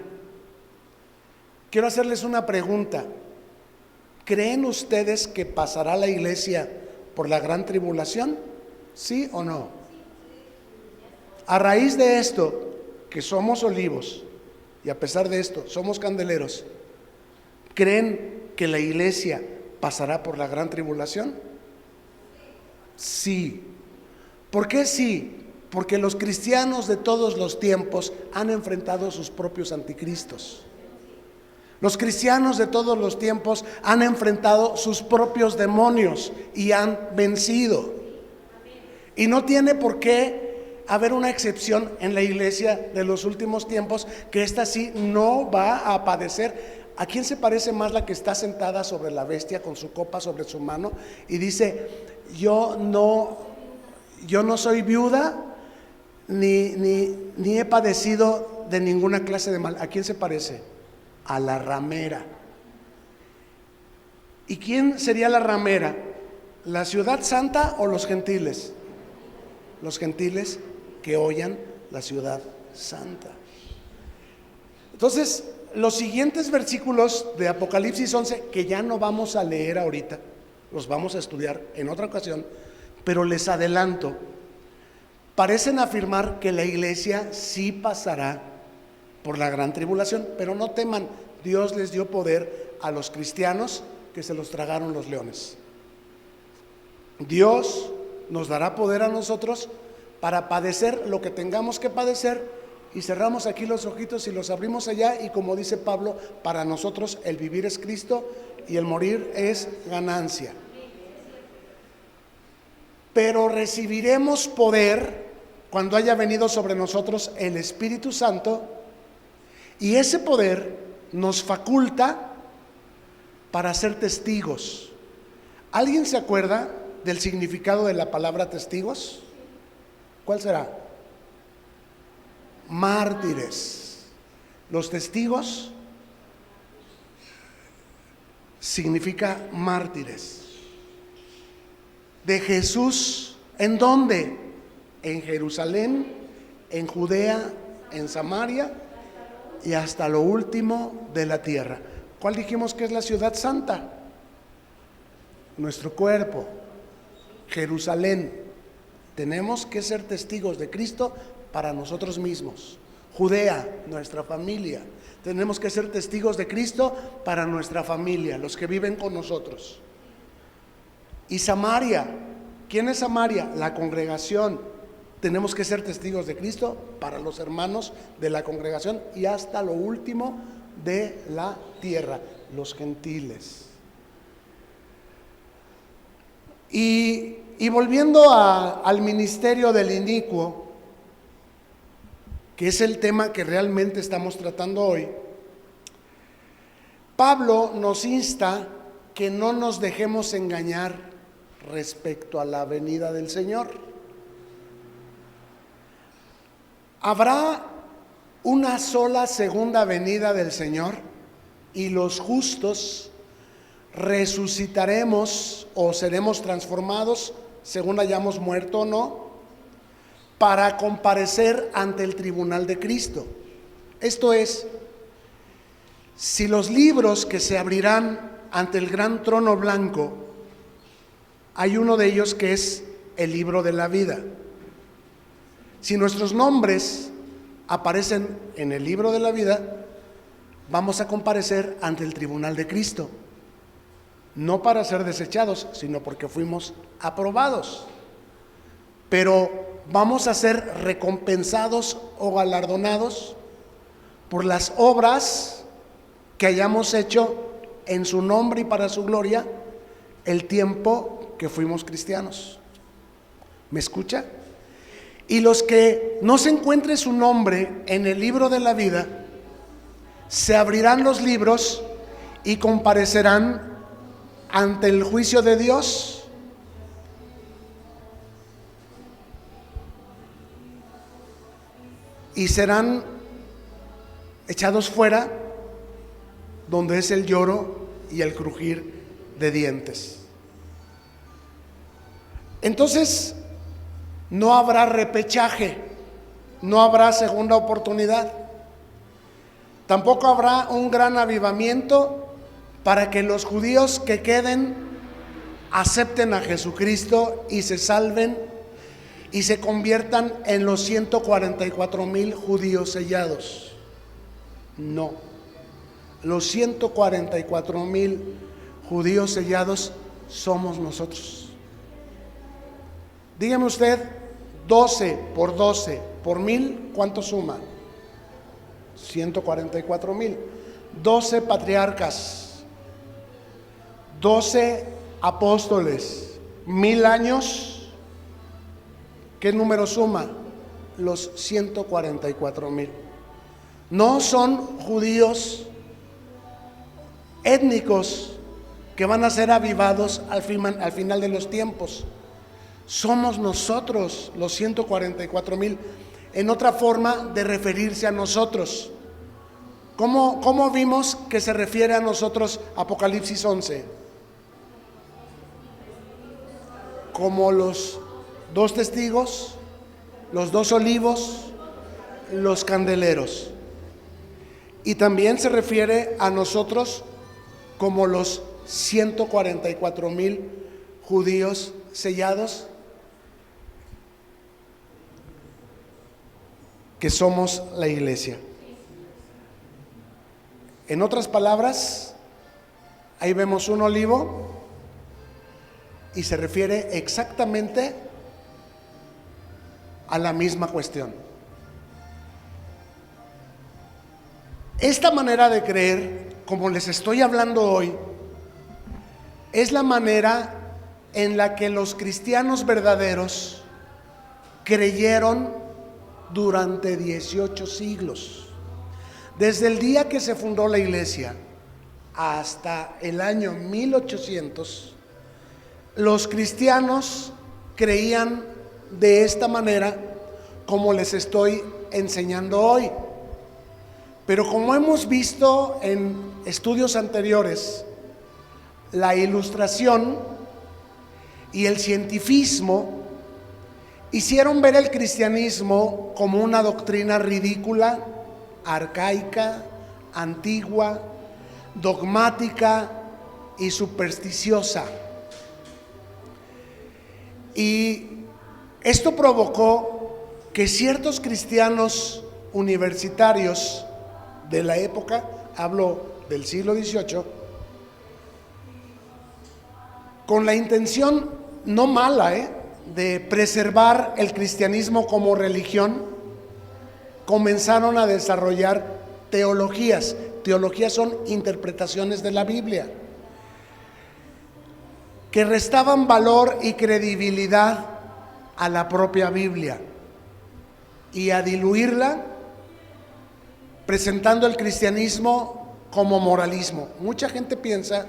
quiero hacerles una pregunta. ¿Creen ustedes que pasará la iglesia por la gran tribulación? ¿Sí o no? A raíz de esto, que somos olivos y a pesar de esto somos candeleros, ¿creen que la iglesia pasará por la gran tribulación? Sí. ¿Por qué sí? Porque los cristianos de todos los tiempos han enfrentado sus propios anticristos. Los cristianos de todos los tiempos han enfrentado sus propios demonios y han vencido. Y no tiene por qué haber una excepción en la iglesia de los últimos tiempos, que esta sí no va a padecer. ¿A quién se parece más la que está sentada sobre la bestia con su copa sobre su mano y dice: yo no soy viuda ni he padecido de ninguna clase de mal? ¿A quién se parece? A la ramera. ¿Y quién sería la ramera? ¿La ciudad santa o los gentiles? Los gentiles que hollan la ciudad santa. Entonces, los siguientes versículos de Apocalipsis 11, que ya no vamos a leer ahorita, los vamos a estudiar en otra ocasión, pero les adelanto, parecen afirmar que la iglesia sí pasará por la gran tribulación, pero no teman, Dios les dio poder a los cristianos que se los tragaron los leones. Dios nos dará poder a nosotros para padecer lo que tengamos que padecer, y cerramos aquí los ojitos y los abrimos allá, y como dice Pablo, para nosotros el vivir es Cristo y el morir es ganancia. Pero recibiremos poder cuando haya venido sobre nosotros el Espíritu Santo, y ese poder nos faculta para ser testigos. ¿Alguien se acuerda del significado de la palabra testigos? ¿Cuál será? Mártires. Los testigos significa mártires de Jesús. ¿En dónde? En Jerusalén, en Judea, en Samaria y hasta lo último de la tierra. ¿Cuál dijimos que es la ciudad santa? Nuestro cuerpo, Jerusalén. Tenemos que ser testigos de Cristo para nosotros mismos, Judea, nuestra familia. Tenemos que ser testigos de Cristo para nuestra familia, los que viven con nosotros. Y Samaria, ¿quién es Samaria? La congregación. Tenemos que ser testigos de Cristo para los hermanos de la congregación y hasta lo último de la tierra, los gentiles. Y volviendo al ministerio del inicuo, que es el tema que realmente estamos tratando hoy, Pablo nos insta que no nos dejemos engañar respecto a la venida del Señor. ¿Habrá una sola segunda venida del Señor y los justos resucitaremos o seremos transformados según hayamos muerto o no, para comparecer ante el tribunal de Cristo? Esto es, si los libros que se abrirán ante el gran trono blanco, hay uno de ellos que es el libro de la vida. Si nuestros nombres aparecen en el libro de la vida, vamos a comparecer ante el tribunal de Cristo, no para ser desechados, sino porque fuimos aprobados. Pero vamos a ser recompensados o galardonados por las obras que hayamos hecho en su nombre y para su gloria el tiempo que fuimos cristianos. ¿Me escucha? Y los que no se encuentre su nombre en el libro de la vida, se abrirán los libros y comparecerán ante el juicio de Dios. Y serán echados fuera, donde es el lloro y el crujir de dientes. Entonces, no habrá repechaje, no habrá segunda oportunidad. Tampoco habrá un gran avivamiento para que los judíos que queden acepten a Jesucristo y se salven y se conviertan en los 144,000 judíos sellados. No, los 144,000 judíos sellados somos nosotros. Dígame usted, 12 por 12 por 1000, ¿cuánto suma? 144,000. 12 patriarcas, 12 apóstoles, 1000 años. ¿Qué número suma? Los 144,000. No son judíos étnicos que van a ser avivados al final de los tiempos. Somos nosotros los 144,000. En otra forma de referirse a nosotros. ¿Cómo vimos que se refiere a nosotros Apocalipsis 11? Como los 2 testigos, los 2 olivos, los candeleros. Y también se refiere a nosotros como los 144,000 judíos sellados, que somos la iglesia. En otras palabras, ahí vemos un olivo y se refiere exactamente a la misma cuestión. Esta manera de creer, como les estoy hablando hoy, es la manera en la que los cristianos verdaderos creyeron durante 18 siglos. Desde el día que se fundó la iglesia hasta el año 1800, los cristianos creían de esta manera como les estoy enseñando hoy. Pero como hemos visto en estudios anteriores, la ilustración y el cientifismo hicieron ver el cristianismo como una doctrina ridícula, arcaica, antigua, dogmática y supersticiosa. Y esto provocó que ciertos cristianos universitarios de la época, hablo del siglo XVIII, con la intención no mala, de preservar el cristianismo como religión, comenzaron a desarrollar teologías. Teologías son interpretaciones de la Biblia, que restaban valor y credibilidad a la propia Biblia y a diluirla, presentando el cristianismo como moralismo. Mucha gente piensa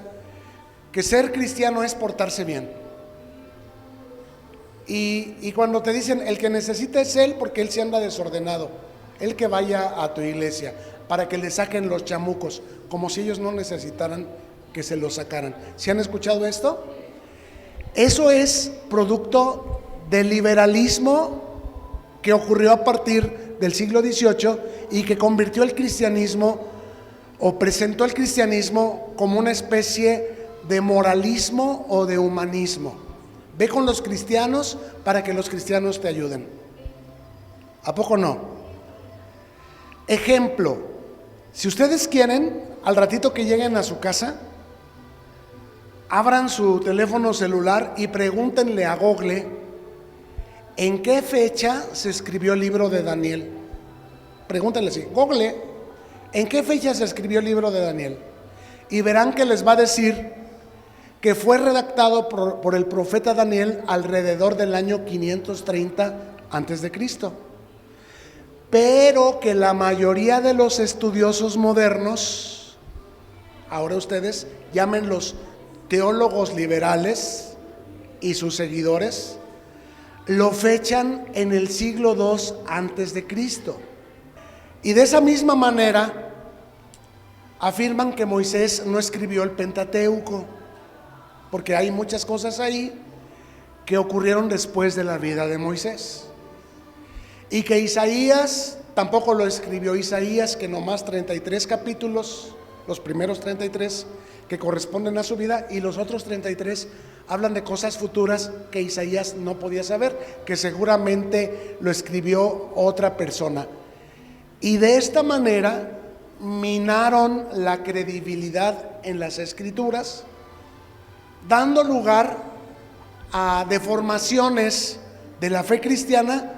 que ser cristiano es portarse bien. Y cuando te dicen, el que necesita es él porque él se anda desordenado, él que vaya a tu iglesia para que le saquen los chamucos, como si ellos no necesitaran que se los sacaran. ¿Sí han escuchado esto? Eso es producto del liberalismo que ocurrió a partir del siglo XVIII y que convirtió el cristianismo, o presentó el cristianismo como una especie de moralismo o de humanismo. Ve con los cristianos para que los cristianos te ayuden. ¿A poco no? Ejemplo, si ustedes quieren, al ratito que lleguen a su casa, abran su teléfono celular y pregúntenle a Google en qué fecha se escribió el libro de Daniel. Pregúntenle así, Google, ¿en qué fecha se escribió el libro de Daniel? Y verán que les va a decir que fue redactado por el profeta Daniel alrededor del año 530 antes de Cristo. Pero que la mayoría de los estudiosos modernos, ahora ustedes llámenlos teólogos liberales y sus seguidores, lo fechan en el siglo II antes de Cristo. Y de esa misma manera afirman que Moisés no escribió el Pentateuco, porque hay muchas cosas ahí que ocurrieron después de la vida de Moisés. Y que Isaías tampoco lo escribió Isaías, que nomás 33 capítulos, los primeros 33 que corresponden a su vida, y los otros 33 hablan de cosas futuras que Isaías no podía saber, que seguramente lo escribió otra persona. Y de esta manera minaron la credibilidad en las escrituras, dando lugar a deformaciones de la fe cristiana,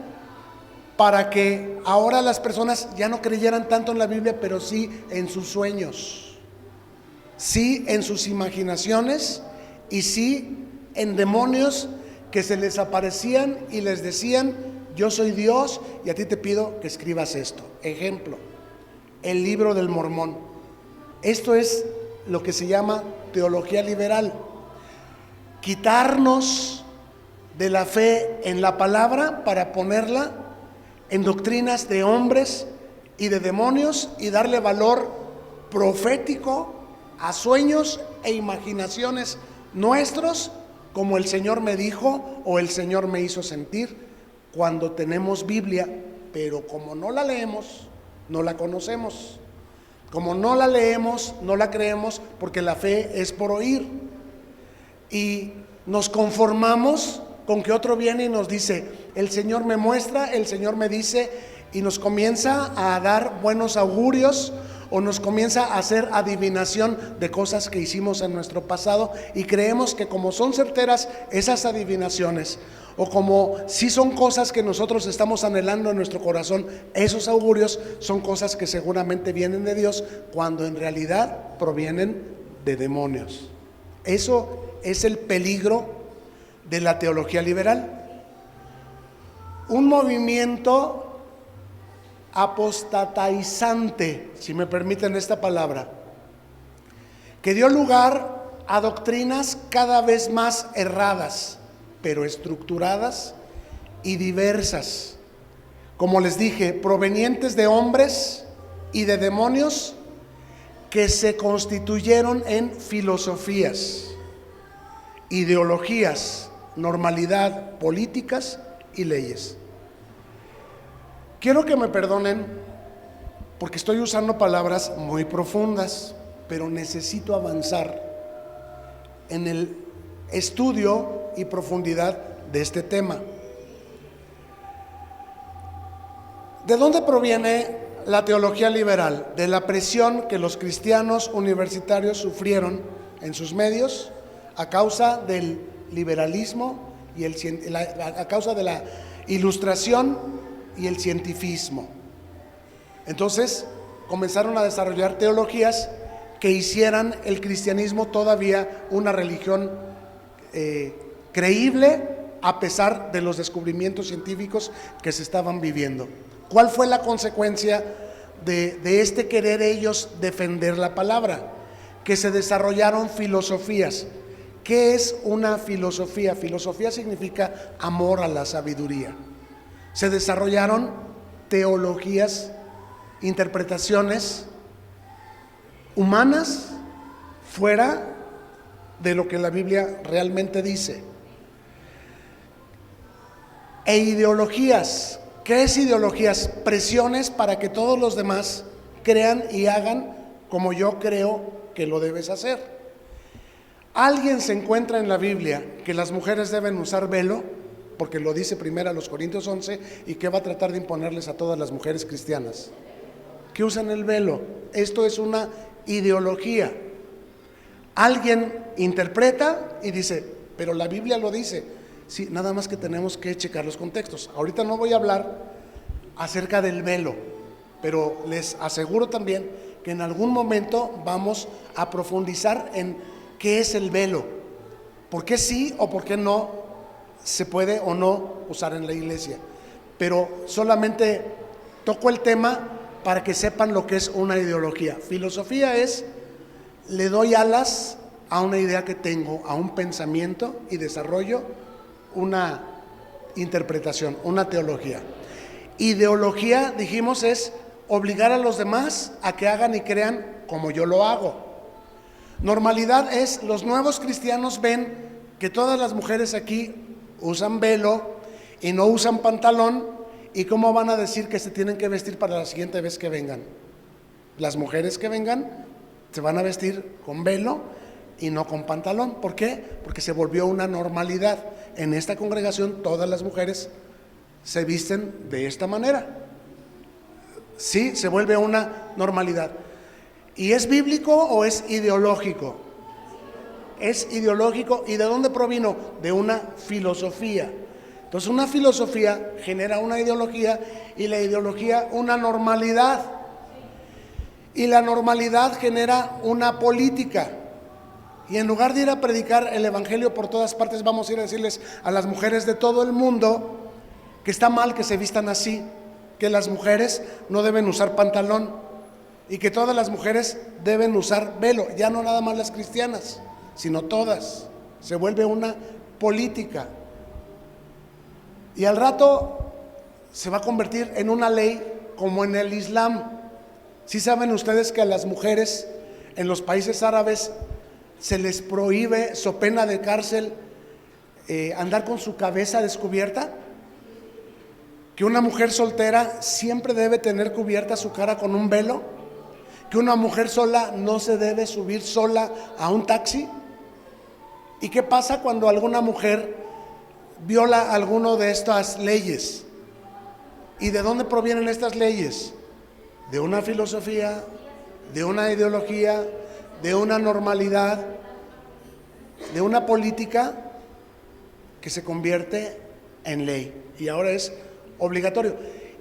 para que ahora las personas ya no creyeran tanto en la Biblia, pero sí en sus sueños, sí en sus imaginaciones, y sí en demonios que se les aparecían y les decían, yo soy Dios y a ti te pido que escribas esto. Ejemplo, el libro del Mormón. Esto es lo que se llama teología liberal. Quitarnos de la fe en la palabra para ponerla en doctrinas de hombres y de demonios, y darle valor profético a sueños e imaginaciones nuestros, como el Señor me dijo o el Señor me hizo sentir, cuando tenemos Biblia, pero como no la leemos, no la conocemos. Como no la leemos, no la creemos, porque la fe es por oír. Y nos conformamos con que otro viene y nos dice, el Señor me muestra, el Señor me dice, y nos comienza a dar buenos augurios, o nos comienza a hacer adivinación de cosas que hicimos en nuestro pasado, y creemos que como son certeras esas adivinaciones, o como si son cosas que nosotros estamos anhelando en nuestro corazón, esos augurios son cosas que seguramente vienen de Dios, cuando en realidad provienen de demonios. Eso es el peligro de la teología liberal. Un movimiento apostataizante, si me permiten esta palabra, que dio lugar a doctrinas cada vez más erradas, pero estructuradas y diversas, como les dije, provenientes de hombres y de demonios que se constituyeron en filosofías, ideologías, normalidad, políticas y leyes. Quiero que me perdonen porque estoy usando palabras muy profundas, pero necesito avanzar en el estudio y profundidad de este tema. ¿De dónde proviene la teología liberal? De la presión que los cristianos universitarios sufrieron en sus medios a causa del liberalismo y a causa de la ilustración y el cientifismo. Entonces comenzaron a desarrollar teologías que hicieran el cristianismo todavía una religión creíble a pesar de los descubrimientos científicos que se estaban viviendo. ¿Cuál fue la consecuencia de este querer ellos defender la palabra? Que se desarrollaron filosofías. ¿Qué es una filosofía? Filosofía significa amor a la sabiduría. Se desarrollaron teologías, interpretaciones humanas fuera de lo que la Biblia realmente dice. E ideologías. ¿Qué es ideologías? Presiones para que todos los demás crean y hagan como yo creo que lo debes hacer. ¿Alguien se encuentra en la Biblia que las mujeres deben usar velo? Porque lo dice primero a los Corintios 11, y que va a tratar de imponerles a todas las mujeres cristianas que usan el velo. Esto es una ideología. Alguien interpreta y dice, pero la Biblia lo dice. Sí, nada más que tenemos que checar los contextos. Ahorita no voy a hablar acerca del velo, pero les aseguro también que en algún momento vamos a profundizar en qué es el velo, por qué sí o por qué no se puede o no usar en la iglesia. Pero solamente toco el tema para que sepan lo que es una ideología. Filosofía es, le doy alas a una idea que tengo, a un pensamiento, y desarrollo una interpretación, una teología. Ideología, dijimos, es obligar a los demás a que hagan y crean como yo lo hago. Normalidad es, los nuevos cristianos ven que todas las mujeres aquí usan velo y no usan pantalón, y cómo van a decir que se tienen que vestir para la siguiente vez que vengan. Las mujeres que vengan se van a vestir con velo y no con pantalón. ¿Por qué? Porque se volvió una normalidad. En esta congregación todas las mujeres se visten de esta manera. Sí, se vuelve una normalidad. ¿Y es bíblico o es ideológico? Es ideológico. ¿Y de dónde provino? De una filosofía. Entonces una filosofía genera una ideología, y la ideología una normalidad. Y la normalidad genera una política. Y en lugar de ir a predicar el evangelio por todas partes, vamos a ir a decirles a las mujeres de todo el mundo que está mal que se vistan así, que las mujeres no deben usar pantalón y que todas las mujeres deben usar velo, ya no nada más las cristianas, sino todas. Se vuelve una política. Y al rato se va a convertir en una ley como en el Islam. ¿Sí saben ustedes que a las mujeres en los países árabes se les prohíbe, so pena de cárcel, andar con su cabeza descubierta? Que una mujer soltera siempre debe tener cubierta su cara con un velo. Que una mujer sola no se debe subir sola a un taxi. ¿Y qué pasa cuando alguna mujer viola alguno de estas leyes? ¿Y de dónde provienen estas leyes? De una filosofía, de una ideología, de una normalidad, de una política que se convierte en ley y ahora es obligatorio.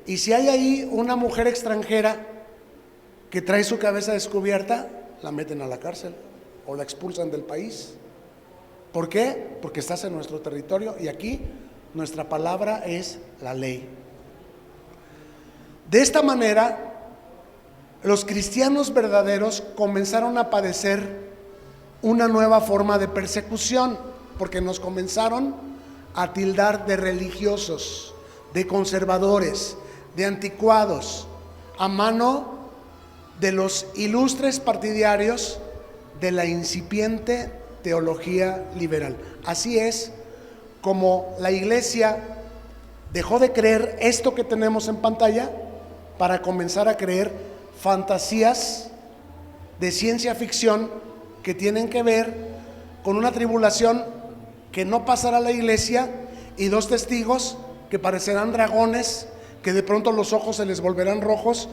Y si hay ahí una mujer extranjera que trae su cabeza descubierta, la meten a la cárcel o la expulsan del país. ¿Por qué? Porque estás en nuestro territorio y aquí nuestra palabra es la ley. De esta manera, los cristianos verdaderos comenzaron a padecer una nueva forma de persecución, porque nos comenzaron a tildar de religiosos, de conservadores, de anticuados, a mano de los ilustres partidarios de la incipiente teología liberal. Así es como la iglesia dejó de creer esto que tenemos en pantalla para comenzar a creer fantasías de ciencia ficción que tienen que ver con una tribulación que no pasará a la iglesia y dos testigos que parecerán dragones, que de pronto los ojos se les volverán rojos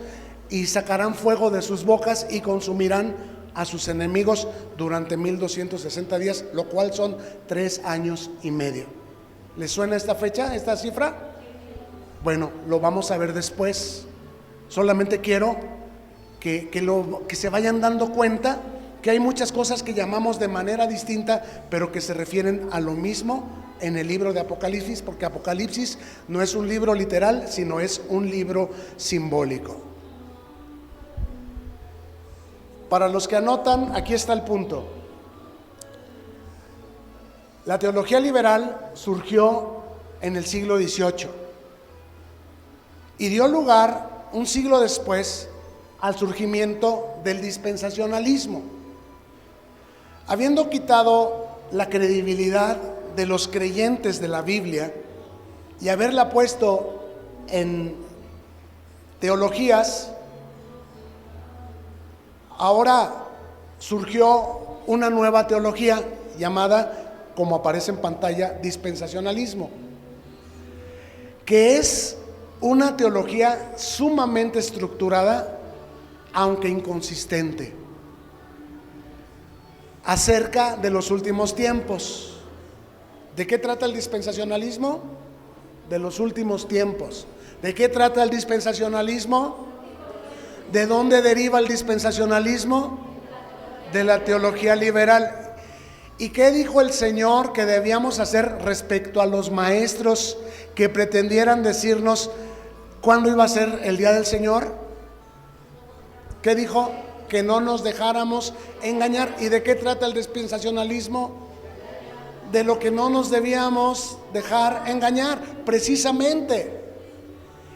y sacarán fuego de sus bocas y consumirán a sus enemigos durante 1260 días, lo cual son 3 años y medio. ¿Les suena esta fecha, esta cifra? Bueno, lo vamos a ver después. Solamente quiero que se vayan dando cuenta que hay muchas cosas que llamamos de manera distinta, pero que se refieren a lo mismo en el libro de Apocalipsis, porque Apocalipsis no es un libro literal, sino es un libro simbólico. Para los que anotan, aquí está el punto. La teología liberal surgió en el siglo XVIII y dio lugar un siglo después al surgimiento del dispensacionalismo. Habiendo quitado la credibilidad de los creyentes de la Biblia y haberla puesto en teologías, ahora surgió una nueva teología llamada, como aparece en pantalla, dispensacionalismo, que es una teología sumamente estructurada, aunque inconsistente, acerca de los últimos tiempos. ¿De qué trata el dispensacionalismo? De los últimos tiempos. ¿De qué trata el dispensacionalismo? ¿De dónde deriva el dispensacionalismo? De la teología liberal. ¿Y qué dijo el Señor que debíamos hacer respecto a los maestros que pretendieran decirnos cuándo iba a ser el día del Señor? ¿Qué dijo? Que no nos dejáramos engañar. ¿Y de qué trata el dispensacionalismo? De lo que no nos debíamos dejar engañar, precisamente.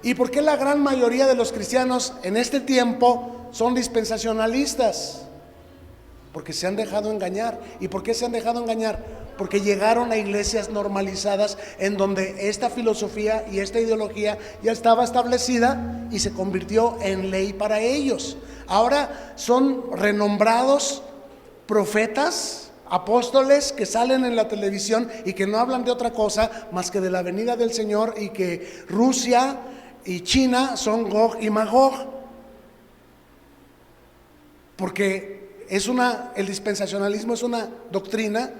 ¿Y por qué la gran mayoría de los cristianos en este tiempo son dispensacionalistas? Porque se han dejado engañar. ¿Y por qué se han dejado engañar? Porque llegaron a iglesias normalizadas en donde esta filosofía y esta ideología ya estaba establecida y se convirtió en ley para ellos. Ahora son renombrados profetas, apóstoles que salen en la televisión y que no hablan de otra cosa más que de la venida del Señor, y que Rusia y China son Gog y Magog, porque el dispensacionalismo es una doctrina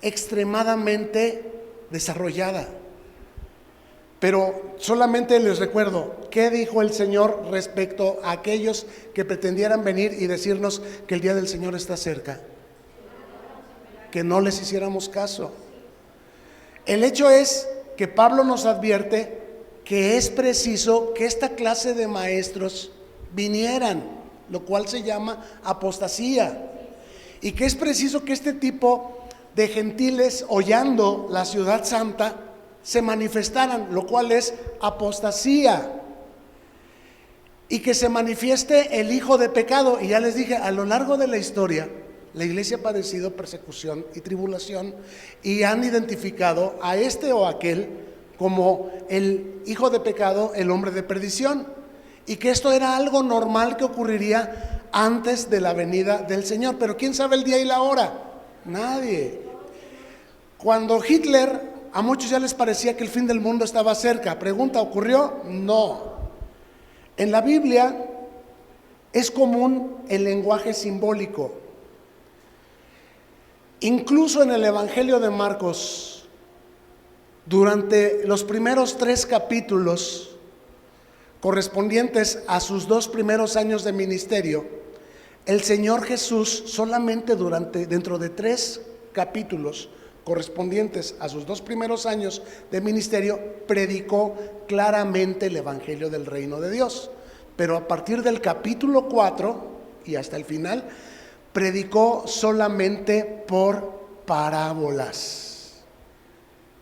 extremadamente desarrollada. Pero solamente les recuerdo qué dijo el Señor respecto a aquellos que pretendieran venir y decirnos que el día del Señor está cerca, que no les hiciéramos caso. El hecho es que Pablo nos advierte que es preciso que esta clase de maestros vinieran, lo cual se llama apostasía, y que es preciso que este tipo de gentiles hollando la ciudad santa se manifestaran, lo cual es apostasía, y que se manifieste el hijo de pecado. Y ya les dije, a lo largo de la historia la iglesia ha padecido persecución y tribulación, y han identificado a este o aquel como el hijo de pecado, el hombre de perdición, y que esto era algo normal que ocurriría antes de la venida del Señor. Pero ¿quién sabe el día y la hora? Nadie. Cuando Hitler, a muchos ya les parecía que el fin del mundo estaba cerca. Pregunta, ¿ocurrió? No. En la Biblia es común el lenguaje simbólico. Incluso en el Evangelio de Marcos, durante los primeros 3 capítulos correspondientes a sus 2 primeros años de ministerio, el Señor Jesús solamente dentro de 3 capítulos correspondientes a sus 2 primeros años de ministerio, predicó claramente el Evangelio del Reino de Dios. Pero a partir del capítulo 4 y hasta el final, predicó solamente por parábolas.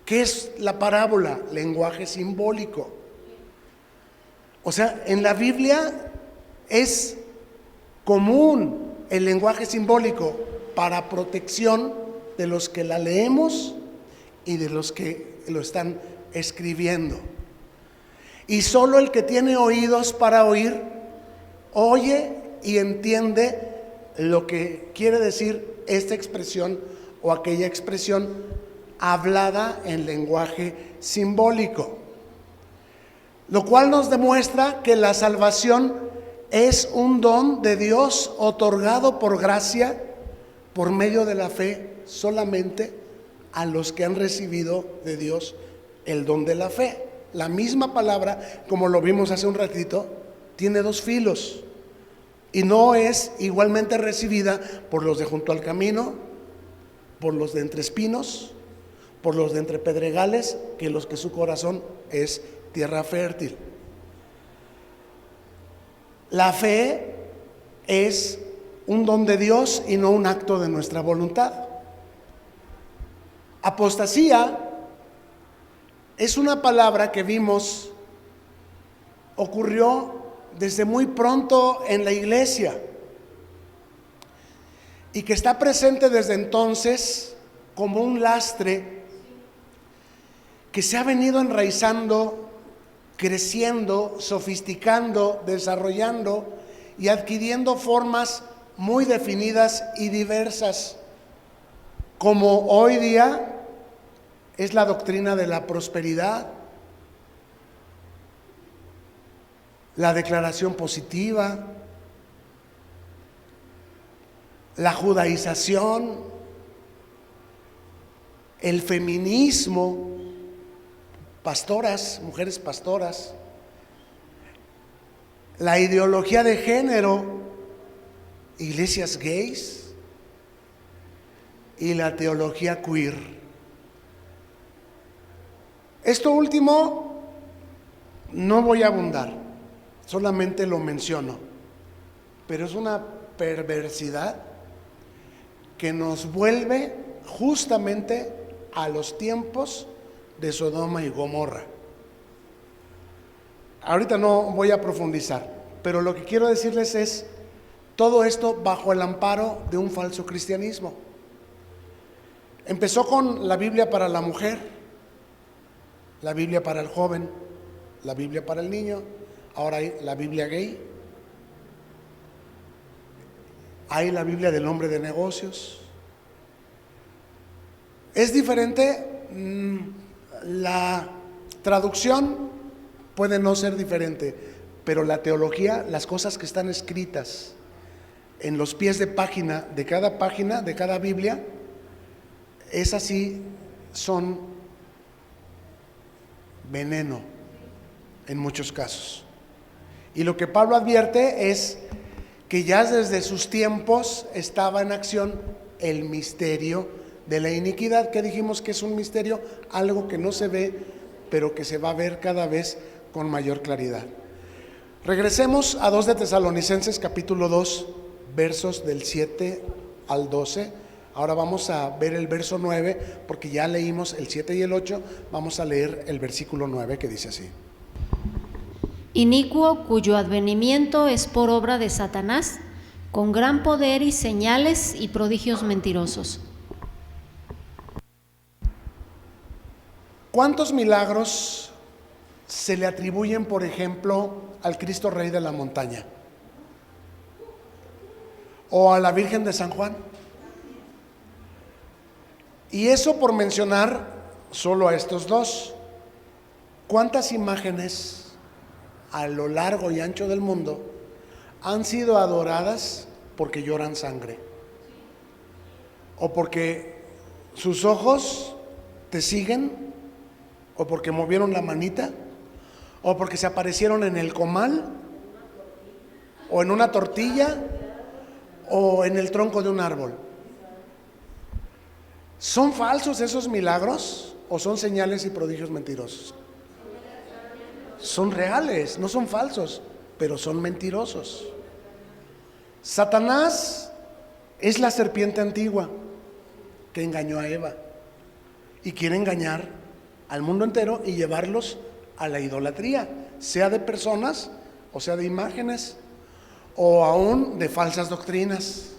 ¿Qué es la parábola? Lenguaje simbólico. O sea, en la Biblia es común el lenguaje simbólico para protección de los que la leemos y de los que lo están escribiendo. Y solo el que tiene oídos para oír, oye y entiende lo que quiere decir esta expresión o aquella expresión hablada en lenguaje simbólico. lo cual nos demuestra que la salvación es un don de Dios otorgado por gracia por medio de la fe solamente a los que han recibido de Dios el don de la fe. La misma palabra, como lo vimos hace un ratito, tiene dos filos y no es igualmente recibida por los de junto al camino, por los de entre espinos, por los de entre pedregales, que los que su corazón es tierra fértil. La fe es un don de Dios y no un acto de nuestra voluntad. Apostasía es una palabra que vimos ocurrió desde muy pronto en la iglesia y que está presente desde entonces como un lastre que se ha venido enraizando, creciendo, sofisticando, desarrollando y adquiriendo formas muy definidas y diversas, como hoy día es la doctrina de la prosperidad, la declaración positiva, la judaización, el feminismo, pastoras, mujeres pastoras, la ideología de género, iglesias gays y la teología queer. Esto último no voy a abundar, solamente lo menciono, pero es una perversidad que nos vuelve justamente a los tiempos de Sodoma y Gomorra. Ahorita no voy a profundizar, pero lo que quiero decirles es todo esto bajo el amparo de un falso cristianismo. Empezó con la Biblia para la mujer, la Biblia para el joven, la Biblia para el niño, ahora hay la Biblia gay, hay la Biblia del hombre de negocios. Es diferente, la traducción puede no ser diferente, pero la teología, las cosas que están escritas en los pies de página, de cada Biblia, esas sí son veneno en muchos casos. Y lo que Pablo advierte es que ya desde sus tiempos estaba en acción el misterio de la iniquidad, que dijimos que es un misterio, algo que no se ve, pero que se va a ver cada vez con mayor claridad. Regresemos a 2 de Tesalonicenses capítulo 2, versos del 7 al 12. Ahora vamos a ver el verso 9, porque ya leímos el 7 y el 8, vamos a leer el versículo 9 que dice así. Inicuo cuyo advenimiento es por obra de Satanás, con gran poder y señales y prodigios mentirosos. ¿Cuántos milagros se le atribuyen, por ejemplo, al Cristo Rey de la montaña? ¿O a la Virgen de San Juan? Y eso por mencionar solo a estos dos. ¿Cuántas imágenes a lo largo y ancho del mundo han sido adoradas porque lloran sangre? ¿O porque sus ojos te siguen? ¿O porque movieron la manita? ¿O porque se aparecieron en el comal? ¿O en una tortilla? ¿O en el tronco de un árbol? ¿Son falsos esos milagros o son señales y prodigios mentirosos? Son reales, no son falsos, pero son mentirosos. Satanás es la serpiente antigua que engañó a Eva y quiere engañar al mundo entero y llevarlos a la idolatría, sea de personas o sea de imágenes o aún de falsas doctrinas.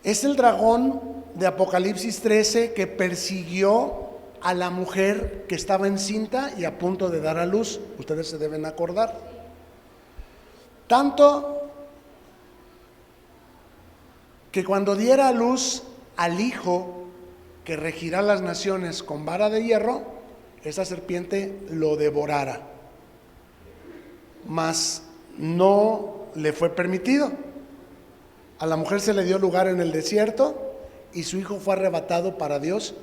Es el dragón de Apocalipsis 13 que persiguió a la mujer que estaba encinta y a punto de dar a luz. Ustedes se deben acordar. Tanto que cuando diera a luz al Hijo que regirá las naciones con vara de hierro, esa serpiente lo devorara, mas no le fue permitido. A la mujer se le dio lugar en el desierto y su hijo fue arrebatado para Dios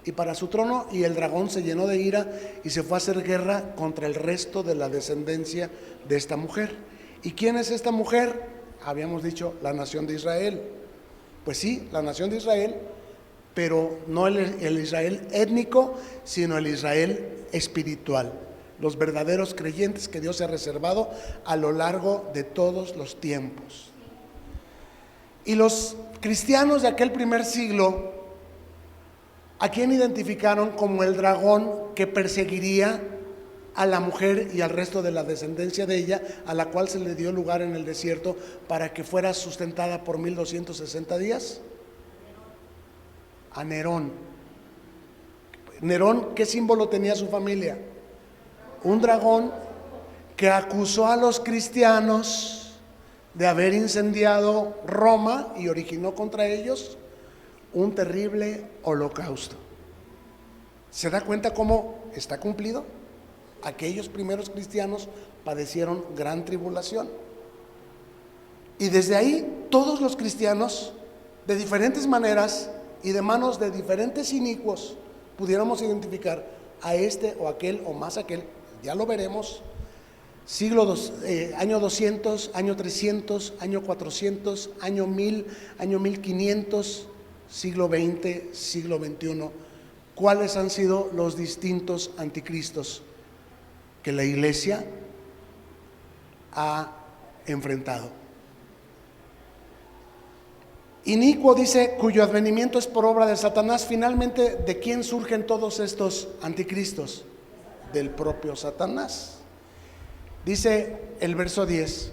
y para su trono, y el dragón se llenó de ira y se fue a hacer guerra contra el resto de la descendencia de esta mujer. ¿Y quién es esta mujer? Habíamos dicho la nación de Israel. Pues sí, la nación de Israel, pero no el Israel étnico, sino el Israel espiritual, los verdaderos creyentes que Dios ha reservado a lo largo de todos los tiempos. Y los cristianos de aquel primer siglo, ¿a quién identificaron como el dragón que perseguiría a la mujer y al resto de la descendencia de ella, a la cual se le dio lugar en el desierto para que fuera sustentada por 1260 días? A Nerón. Nerón, ¿qué símbolo tenía su familia? Un dragón que acusó a los cristianos de haber incendiado Roma y originó contra ellos un terrible holocausto. ¿Se da cuenta cómo está cumplido? Aquellos primeros cristianos padecieron gran tribulación. Y desde ahí todos los cristianos, de diferentes maneras y de manos de diferentes inicuos, pudiéramos identificar a este o aquel o más aquel, ya lo veremos. Año 200, año 300, año 400, año 1000, año 1500, siglo XX, siglo XXI. ¿Cuáles han sido los distintos anticristos que la iglesia ha enfrentado? Inicuo dice, cuyo advenimiento es por obra de Satanás. Finalmente, ¿de quién surgen todos estos anticristos? Del propio Satanás. Dice el verso 10.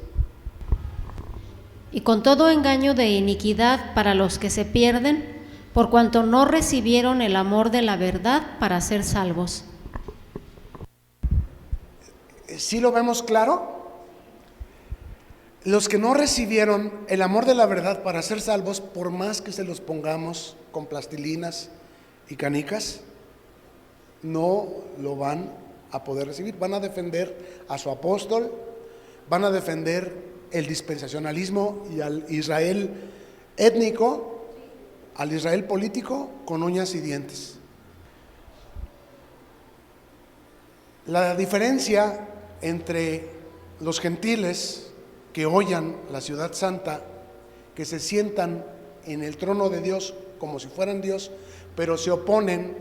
Y con todo engaño de iniquidad para los que se pierden, por cuanto no recibieron el amor de la verdad para ser salvos. ¿Sí lo vemos claro? Los que no recibieron el amor de la verdad para ser salvos, por más que se los pongamos con plastilinas y canicas, no lo van a poder recibir. Van a defender a su apóstol, van a defender el dispensacionalismo y al Israel étnico, al Israel político, con uñas y dientes. La diferencia entre los gentiles que hollan la ciudad santa, que se sientan en el trono de Dios como si fueran Dios, pero se oponen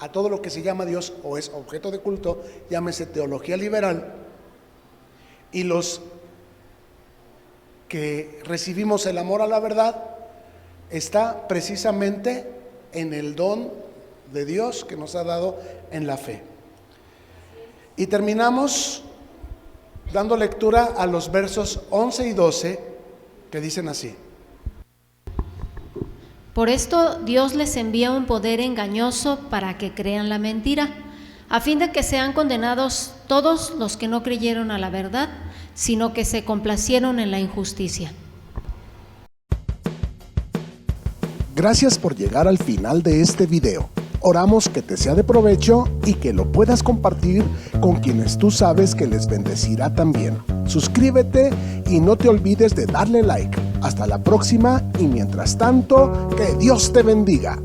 a todo lo que se llama Dios o es objeto de culto, llámese teología liberal, y los que recibimos el amor a la verdad, está precisamente en el don de Dios que nos ha dado en la fe. Y terminamos dando lectura a los versos 11 y 12 que dicen así. Por esto Dios les envía un poder engañoso para que crean la mentira, a fin de que sean condenados todos los que no creyeron a la verdad, sino que se complacieron en la injusticia. Gracias por llegar al final de este video. Oramos que te sea de provecho y que lo puedas compartir con quienes tú sabes que les bendecirá también. Suscríbete y no te olvides de darle like. Hasta la próxima y mientras tanto, que Dios te bendiga.